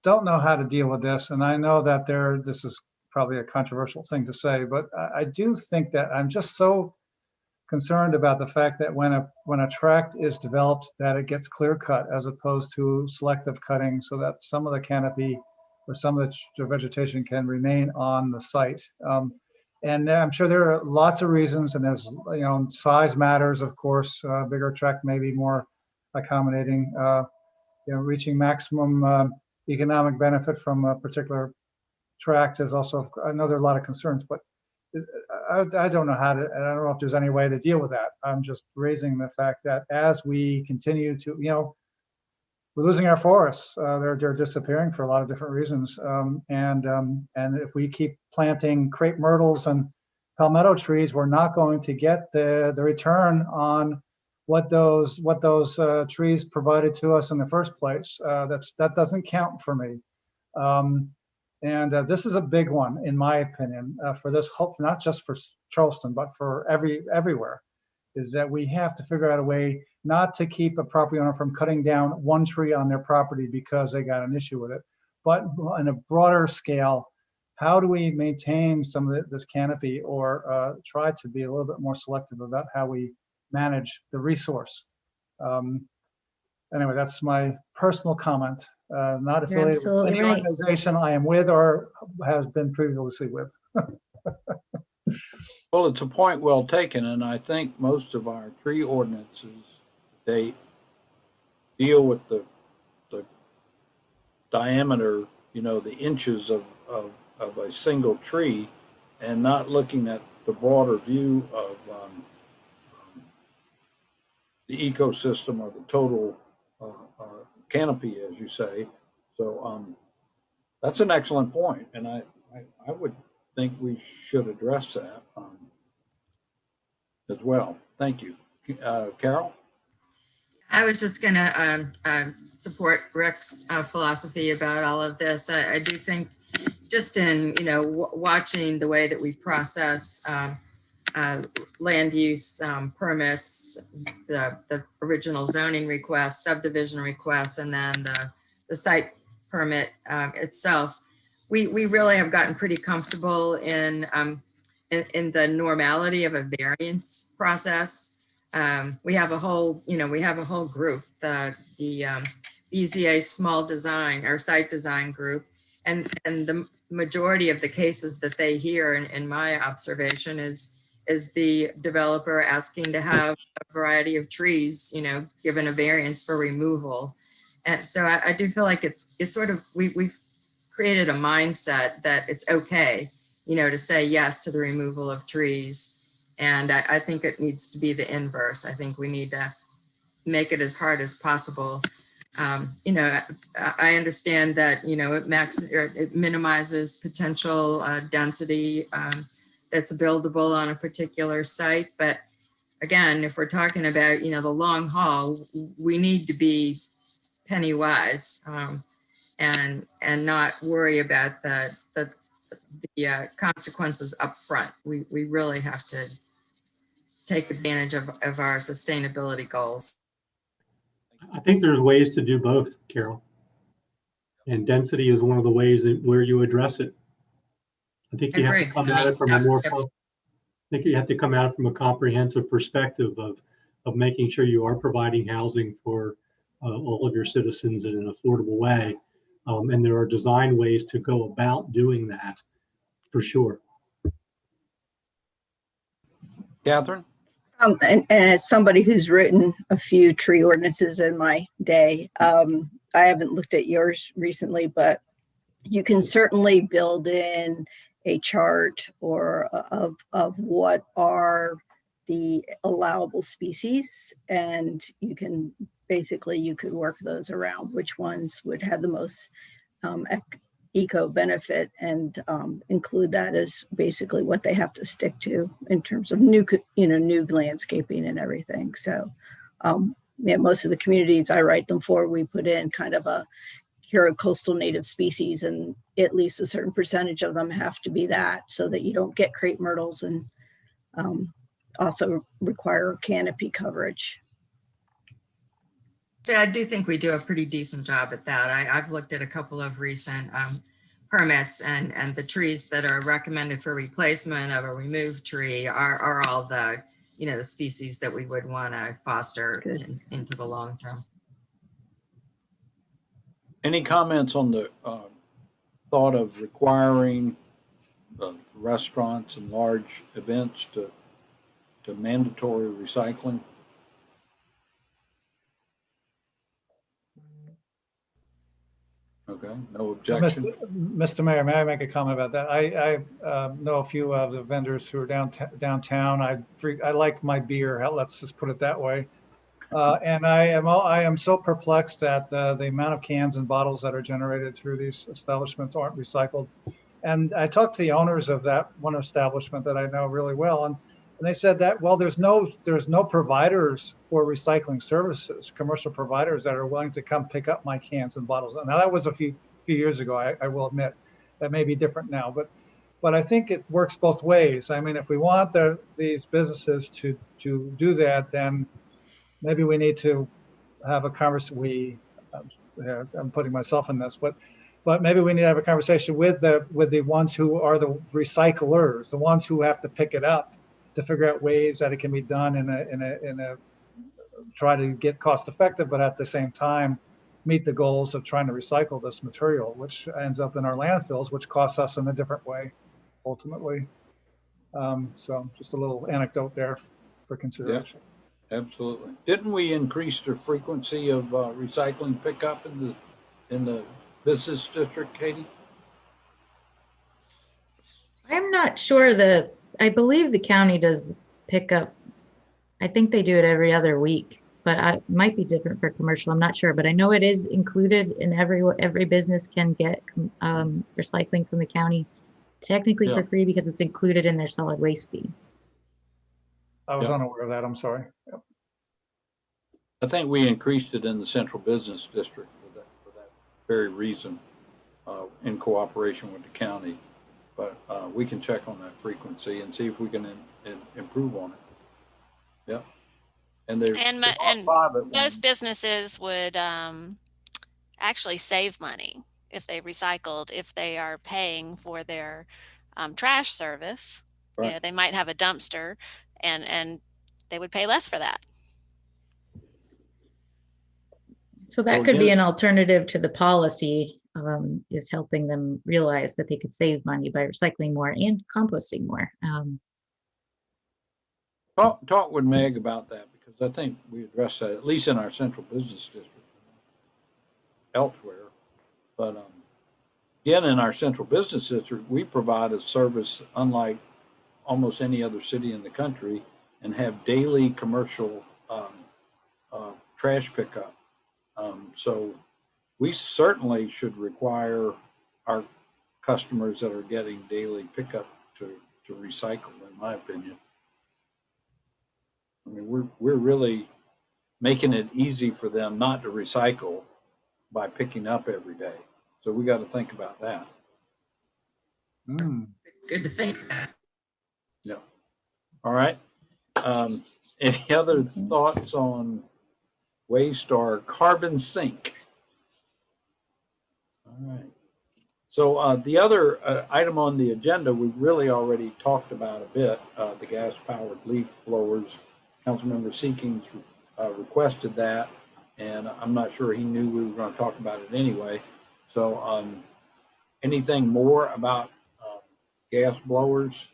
don't know how to deal with this, and I know that this is probably a controversial thing to say, but I do think that I'm just so concerned about the fact that when a tract is developed, that it gets clear cut as opposed to selective cutting, so that some of the canopy or some of the vegetation can remain on the site. And I'm sure there are lots of reasons, and there's size matters, of course. Bigger tract may be more accommodating. Reaching maximum economic benefit from a particular tract is also, I know there are a lot of concerns, but I don't know I don't know if there's any way to deal with that. I'm just raising the fact that as we continue to, we're losing our forests. They're disappearing for a lot of different reasons. And if we keep planting crepe myrtles and palmetto trees, we're not going to get the return on what those trees provided to us in the first place. That doesn't count for me. And this is a big one, in my opinion, for this hope, not just for Charleston, but for everywhere, is that we have to figure out a way not to keep a property owner from cutting down one tree on their property because they got an issue with it, but on a broader scale, how do we maintain some of this canopy or try to be a little bit more selective about how we manage the resource? Anyway, that's my personal comment. Not affiliated with any organization I am with or has been previously with. Well, it's a point well taken, and I think most of our tree ordinances, they deal with the diameter, the inches of a single tree, and not looking at the broader view of the ecosystem or the total canopy, as you say. So that's an excellent point, and I would think we should address that as well. Thank you. Carol? I was just going to support Rick's philosophy about all of this. I do think just in, watching the way that we process land use permits, the original zoning request, subdivision requests, and then the site permit itself, we really have gotten pretty comfortable in the normality of a variance process. We have a whole group, the BZA small design or site design group, and the majority of the cases that they hear, in my observation, is the developer asking to have a variety of trees, given a variance for removal. And so I do feel like it's sort of, we've created a mindset that it's okay, to say yes to the removal of trees. And I think it needs to be the inverse. I think we need to make it as hard as possible. I understand that, it minimizes potential density that's buildable on a particular site. But again, if we're talking about, the long haul, we need to be penny wise and not worry about the consequences up front. We really have to take advantage of our sustainability goals. I think there's ways to do both, Carol. And density is one of the ways where you address it. I think you have to come at it from you have to come at it from a comprehensive perspective of making sure you are providing housing for all of your citizens in an affordable way. And there are design ways to go about doing that, for sure. Catherine? And as somebody who's written a few tree ordinances in my day, I haven't looked at yours recently, but you can certainly build in a chart or of what are the allowable species, and you could work those around which ones would have the most eco benefit, and include that as basically what they have to stick to in terms of new landscaping and everything. So most of the communities I write them for, we put in kind of a here are coastal native species, and at least a certain percentage of them have to be that, so that you don't get crepe myrtles, and also require canopy coverage. Yeah, I do think we do a pretty decent job at that. I've looked at a couple of recent permits, and the trees that are recommended for replacement of a removed tree are all the species that we would want to foster into the long term. Any comments on the thought of requiring restaurants and large events to mandatory recycling? Okay, no objection. Mr. Mayor, may I make a comment about that? I know a few of the vendors who are downtown. I like my beer. Let's just put it that way. And I am so perplexed at the amount of cans and bottles that are generated through these establishments aren't recycled. And I talked to the owners of that one establishment that I know really well, and they said that, well, there's no providers for recycling services, commercial providers that are willing to come pick up my cans and bottles. And now that was a few years ago. I will admit that may be different now, but I think it works both ways. I mean, if we want these businesses to do that, then maybe we need to have a conversation. I'm putting myself in this, but maybe we need to have a conversation with the ones who are the recyclers, the ones who have to pick it up, to figure out ways that it can be done in a try to get cost effective, but at the same time meet the goals of trying to recycle this material, which ends up in our landfills, which costs us in a different way, ultimately. So just a little anecdote there for consideration. Absolutely. Didn't we increase the frequency of recycling pickup in the business district, Katie? I'm not sure I believe the county does pick up. I think they do it every other week, but it might be different for commercial. I'm not sure, but I know it is included in every business can get recycling from the county, technically Yeah. for free because it's included in their solid waste fee. I was Yeah. unaware of that. I'm sorry. Yep. I think we increased it in the central business district for that very reason, in cooperation with the county. But we can check on that frequency and see if we can improve on it. Yep. And there's And most businesses would actually save money if they recycled, if they are paying for their trash service. Right. You know, they might have a dumpster and they would pay less for that. So that could be an alternative to the policy, is helping them realize that they could save money by recycling more and composting more. Talk with Meg about that, because I think we addressed that, at least in our central business district, elsewhere. But again, in our central business district, we provide a service unlike almost any other city in the country and have daily commercial trash pickup. So we certainly should require our customers that are getting daily pickup to recycle, in my opinion. I mean, we're really making it easy for them not to recycle by picking up every day. So we got to think about that. Good to think that. Yeah. All right. Any other thoughts on waste or carbon sink? All right. So the other item on the agenda, we've really already talked about a bit, the gas-powered leaf blowers. Councilmember Seekings requested that, and I'm not sure he knew we were going to talk about it anyway. So anything more about gas blowers?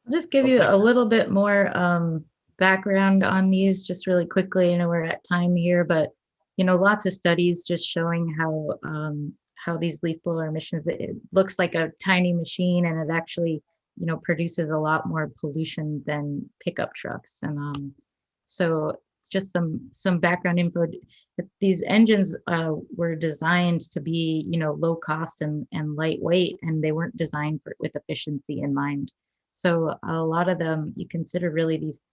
I'll just give you a little bit more background on these just really quickly. You know, we're at time here, but you know, lots of studies just showing how these leaf blower emissions, it looks like a tiny machine and it actually, you know, produces a lot more pollution than pickup trucks. And so just some background info. These engines were designed to be, you know, low cost and lightweight, and they weren't designed with efficiency in mind. So a lot of them, you consider really these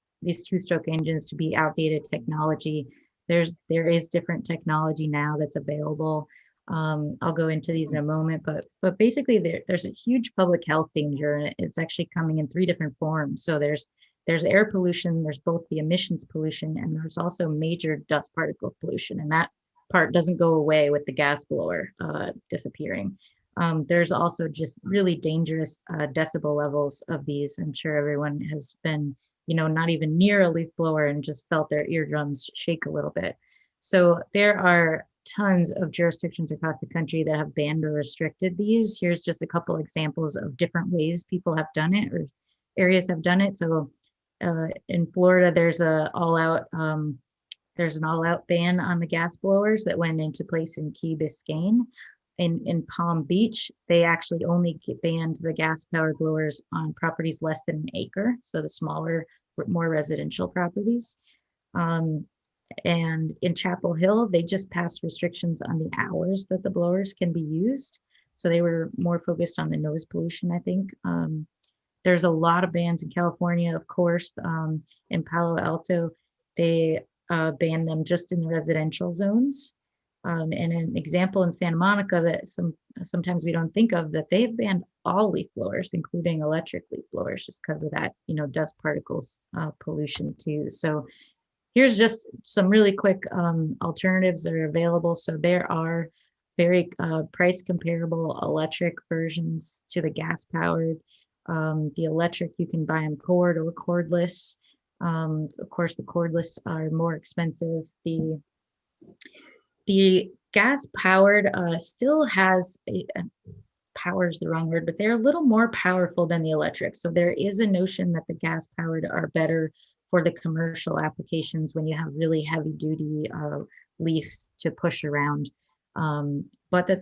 two-stroke engines to be outdated technology. There is different technology now that's available. I'll go into these in a moment, but basically there's a huge public health danger, and it's actually coming in 3 different forms. So there's air pollution, there's both the emissions pollution, and there's also major dust particle pollution, and that part doesn't go away with the gas blower disappearing. There's also just really dangerous decibel levels of these. I'm sure everyone has been, you know, not even near a leaf blower and just felt their eardrums shake a little bit. So there are tons of jurisdictions across the country that have banned or restricted these. Here's just a couple examples of different ways people have done it or areas have done it. So in Florida, there's an all-out ban on the gas blowers that went into place in Key Biscayne. In Palm Beach, they actually only banned the gas-powered blowers on properties less than an acre, so the smaller, more residential properties. And in Chapel Hill, they just passed restrictions on the hours that the blowers can be used. So they were more focused on the noise pollution, I think. There's a lot of bans in California, of course. In Palo Alto, they banned them just in the residential zones. And an example in Santa Monica that sometimes we don't think of, that they've banned all leaf blowers, including electric leaf blowers, just because of that, you know, dust particles pollution too. So here's just some really quick alternatives that are available. So there are very price comparable electric versions to the gas powered. The electric, you can buy them cord or cordless. Of course, the cordless are more expensive. The gas powered still has power is the wrong word, but they're a little more powerful than the electric. So there is a notion that the gas powered are better for the commercial applications when you have really heavy duty leafs to push around. But that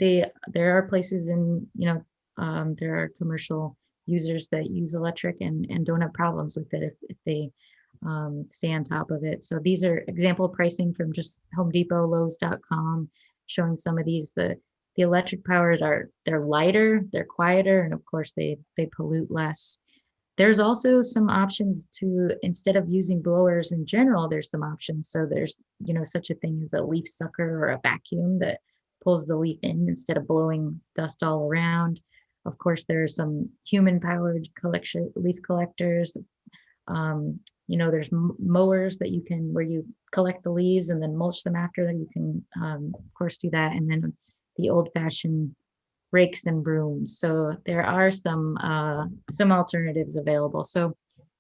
there are places there are commercial users that use electric and don't have problems with it if they stay on top of it. So these are example pricing from just Home Depot, Lowe's.com, showing some of these. The electric powered they're lighter, they're quieter, and of course they pollute less. There's also some options to, instead of using blowers in general, there's some options. So there's, such a thing as a leaf sucker or a vacuum that pulls the leaf in instead of blowing dust all around. Of course, there are some human powered leaf collectors. There's mowers that where you collect the leaves and then mulch them after that. You can, of course, do that. And then the old fashioned rakes and brooms. So there are some alternatives available. So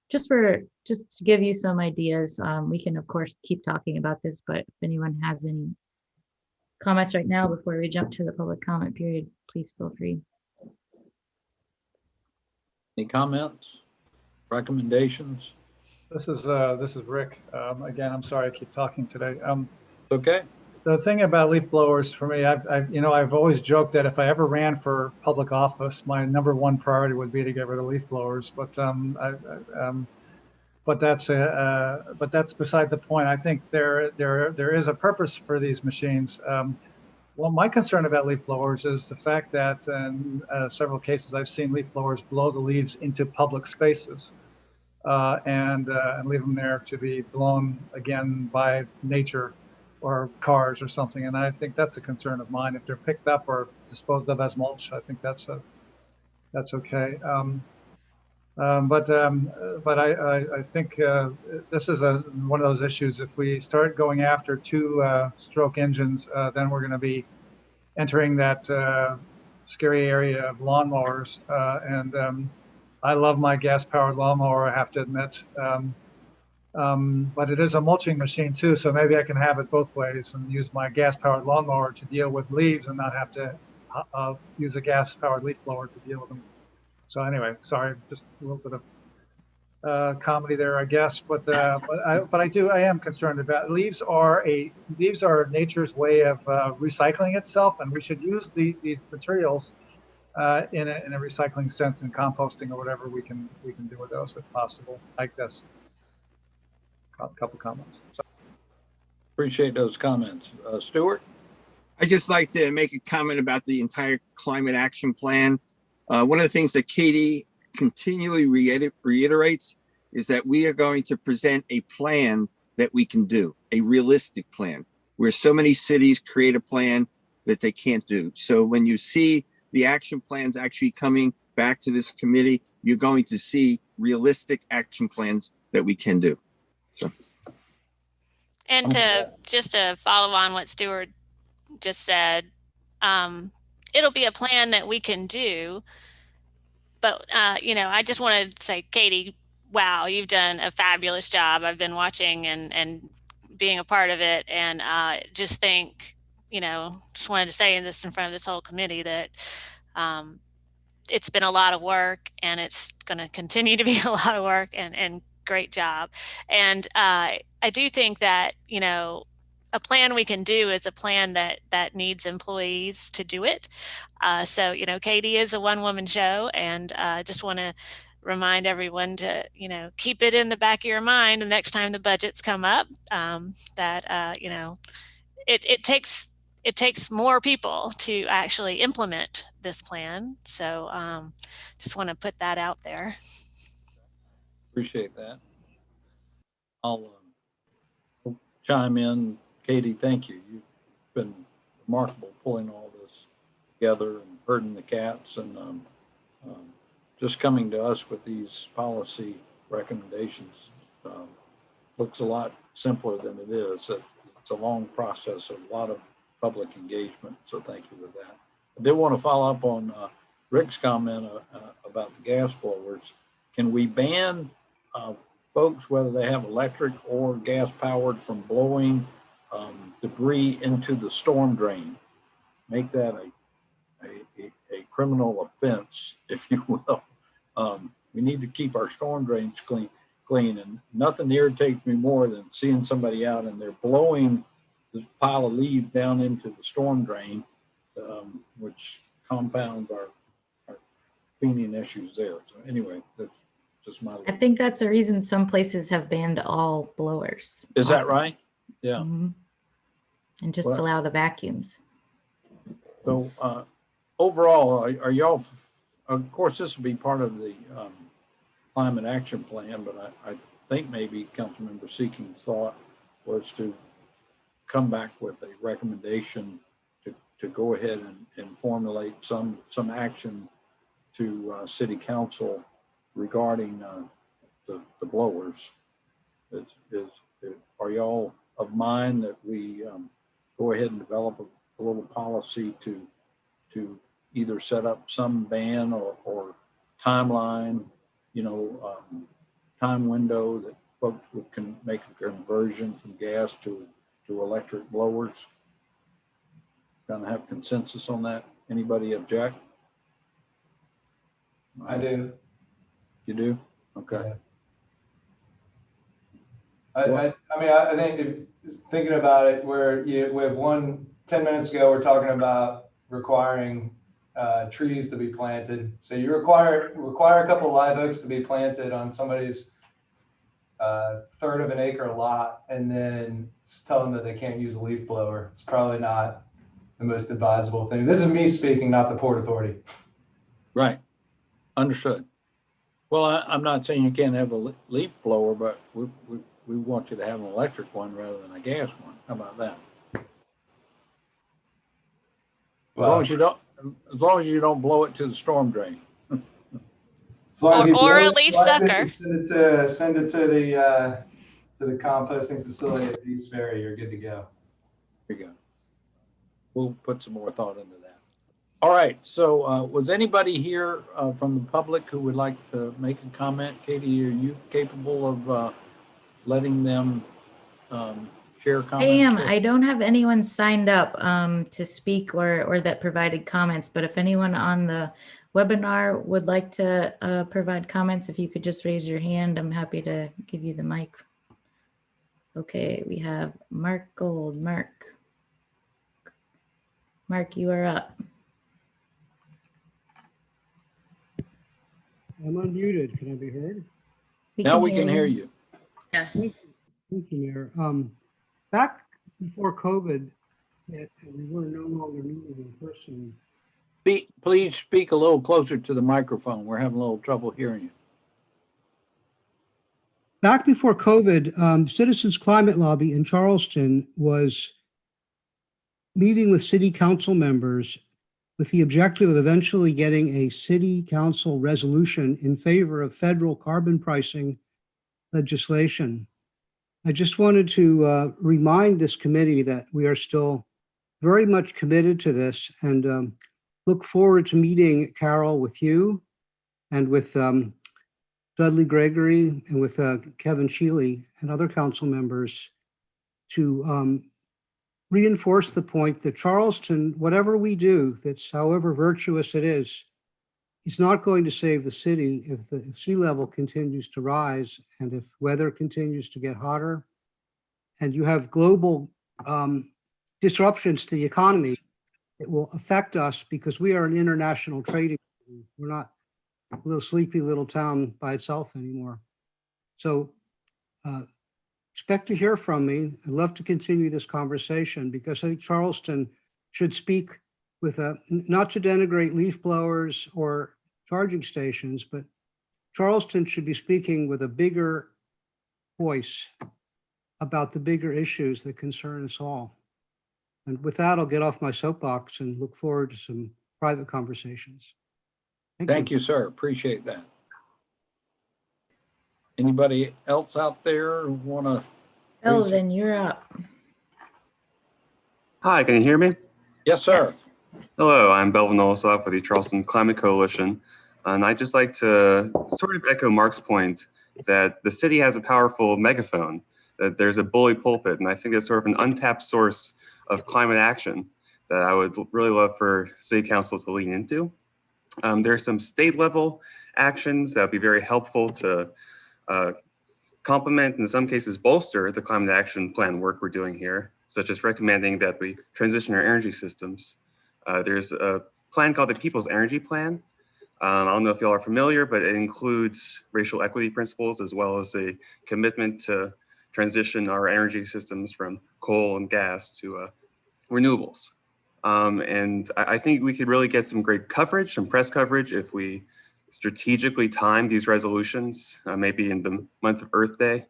just to give you some ideas, we can of course keep talking about this, but if anyone has any comments right now before we jump to the public comment period, please feel free. Any comments, recommendations? This is Rick. Again, I'm sorry I keep talking today. Okay. The thing about leaf blowers for me, I've always joked that if I ever ran for public office, my #1 priority would be to get rid of leaf blowers. But that's beside the point. I think there is a purpose for these machines. Well, my concern about leaf blowers is the fact that in several cases I've seen leaf blowers blow the leaves into public spaces and leave them there to be blown again by nature or cars or something. And I think that's a concern of mine. If they're picked up or disposed of as mulch, I think that's okay. But I think this is one of those issues. If we start going after two-stroke engines, then we're going to be entering that scary area of lawnmowers. And I love my gas-powered lawnmower, I have to admit. But it is a mulching machine too, so maybe I can have it both ways and use my gas-powered lawnmower to deal with leaves and not have to use a gas-powered leaf blower to deal with them. So anyway, sorry, just a little bit of comedy there, I guess. But I am concerned about leaves are nature's way of recycling itself, and we should use these materials in a recycling sense, in composting or whatever we can do with those if possible. Like this. A couple comments. Appreciate those comments. Stuart? I'd just like to make a comment about the entire climate action plan. One of the things that Katie continually reiterates is that we are going to present a plan that we can do, a realistic plan, where so many cities create a plan that they can't do. So when you see the action plans actually coming back to this committee, you're going to see realistic action plans that we can do. So. And just to follow on what Stuart just said, it'll be a plan that we can do. But, I just want to say, Katie, wow, you've done a fabulous job. I've been watching and being a part of it. And just think, just wanted to say this in front of this whole committee that it's been a lot of work and it's going to continue to be a lot of work and great job. And I do think that, a plan we can do is a plan that needs employees to do it. So, Katie is a one-woman show, and just want to remind everyone to, keep it in the back of your mind the next time the budgets come up, that, it takes more people to actually implement this plan. So just want to put that out there. Appreciate that. I'll chime in. Katie, thank you. You've been remarkable pulling all this together and herding the cats and just coming to us with these policy recommendations. Looks a lot simpler than it is. It's a long process, a lot of public engagement, so thank you for that. I did want to follow up on Rick's comment about the gas blowers. Can we ban folks, whether they have electric or gas powered, from blowing debris into the storm drain? Make that a criminal offense, if you will. We need to keep our storm drains clean, and nothing irritates me more than seeing somebody out and they're blowing the pile of leaves down into the storm drain, which compounds our cleaning issues there. So anyway, that's just my. I think that's the reason some places have banned all blowers. Is that also. right? Yeah. Mhm. And just Well, allow the vacuums. So overall, are y'all, of course, this will be part of the climate action plan, but I think maybe Councilmember Seeking's thought was to come back with a recommendation to go ahead and formulate some action to City Council regarding the blowers. Are y'all of mind that we go ahead and develop a little policy to either set up some ban or timeline, time window that folks can make a conversion from gas to electric blowers? Kind of have consensus on that. Anybody object? I do. You do? Okay. Yeah. I think thinking about it, where we have 10 minutes ago, we're talking about requiring trees to be planted. So you require a couple of live oaks to be planted on somebody's third of an acre lot, and then tell them that they can't use a leaf blower. It's probably not the most advisable thing. This is me speaking, not the Port Authority. Right. Understood. Well, I'm not saying you can't have a leaf blower, but we want you to have an electric one rather than a gas one. How about that? As long as you don't blow it to the storm drain. As long as you Or a blow it, leaf sucker. Send it to the composting facility at East Ferry. You're good to go. There you go. We'll put some more thought into that. All right. So was anybody here from the public who would like to make a comment? Katie, are you capable of letting them share comments? I am. I don't have anyone signed up to speak or that provided comments, but if anyone on the webinar would like to provide comments, if you could just raise your hand, I'm happy to give you the mic. Okay, we have Mark Gold. Mark, you are up. I'm unmuted. Can I be heard? Now we can hear you. Yes. Thank you, Mayor. Back before COVID hit and we were no longer meeting in person. Please speak a little closer to the microphone. We're having a little trouble hearing you. Back before COVID, Citizens Climate Lobby in Charleston was meeting with city council members with the objective of eventually getting a city council resolution in favor of federal carbon pricing legislation. I just wanted to remind this committee that we are still very much committed to this and look forward to meeting, Carol, with you and with Dudley Gregory and with Kevin Shealy and other council members to reinforce the point that Charleston, whatever we do, that's however virtuous it is not going to save the city if the sea level continues to rise and if weather continues to get hotter and you have global disruptions to the economy. It will affect us because we are an international trading. We're not a little sleepy little town by itself anymore. So expect to hear from me. I'd love to continue this conversation because I think Charleston should speak with not to denigrate leaf blowers or charging stations, but Charleston should be speaking with a bigger voice about the bigger issues that concern us all. And with that, I'll get off my soapbox and look forward to some private conversations. Thank you, sir. Appreciate that. Anybody else out there who want to? Elvin, you're up. Hi, can you hear me? Yes, sir. Yes. Hello, I'm Belvin Olsop with the Charleston Climate Coalition. And I'd just like to sort of echo Mark's point that the city has a powerful megaphone, that there's a bully pulpit. And I think it's sort of an untapped source of climate action that I would really love for city council to lean into. There are some state level actions that would be very helpful to complement, in some cases bolster, the climate action plan work we're doing here, such as recommending that we transition our energy systems. There's a plan called the People's Energy Plan. I don't know if y'all are familiar, but it includes racial equity principles as well as a commitment to transition our energy systems from coal and gas to renewables. And I think we could really get some great coverage, some press coverage, if we strategically time these resolutions, maybe in the month of Earth Day.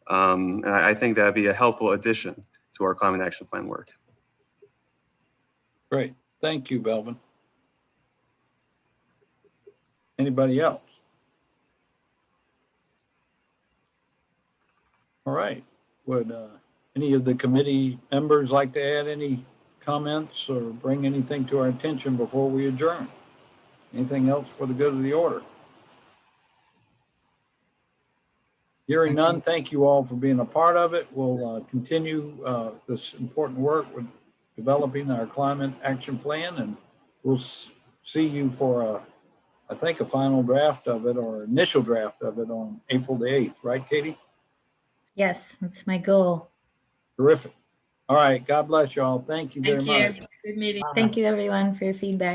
And I think that'd be a helpful addition to our climate action plan work. Great. Thank you, Belvin. Anybody else? All right. Would any of the committee members like to add any comments or bring anything to our attention before we adjourn? Anything else for the good of the order? Hearing none, thank you all for being a part of it. We'll continue this important work with developing our climate action plan, and we'll see you for I think a final draft of it or initial draft of it on April the 8th, right, Katie? Yes, that's my goal. Terrific. All right. God bless y'all. Thank you very Thank much. you. Good meeting. Thank you, everyone, for your feedback.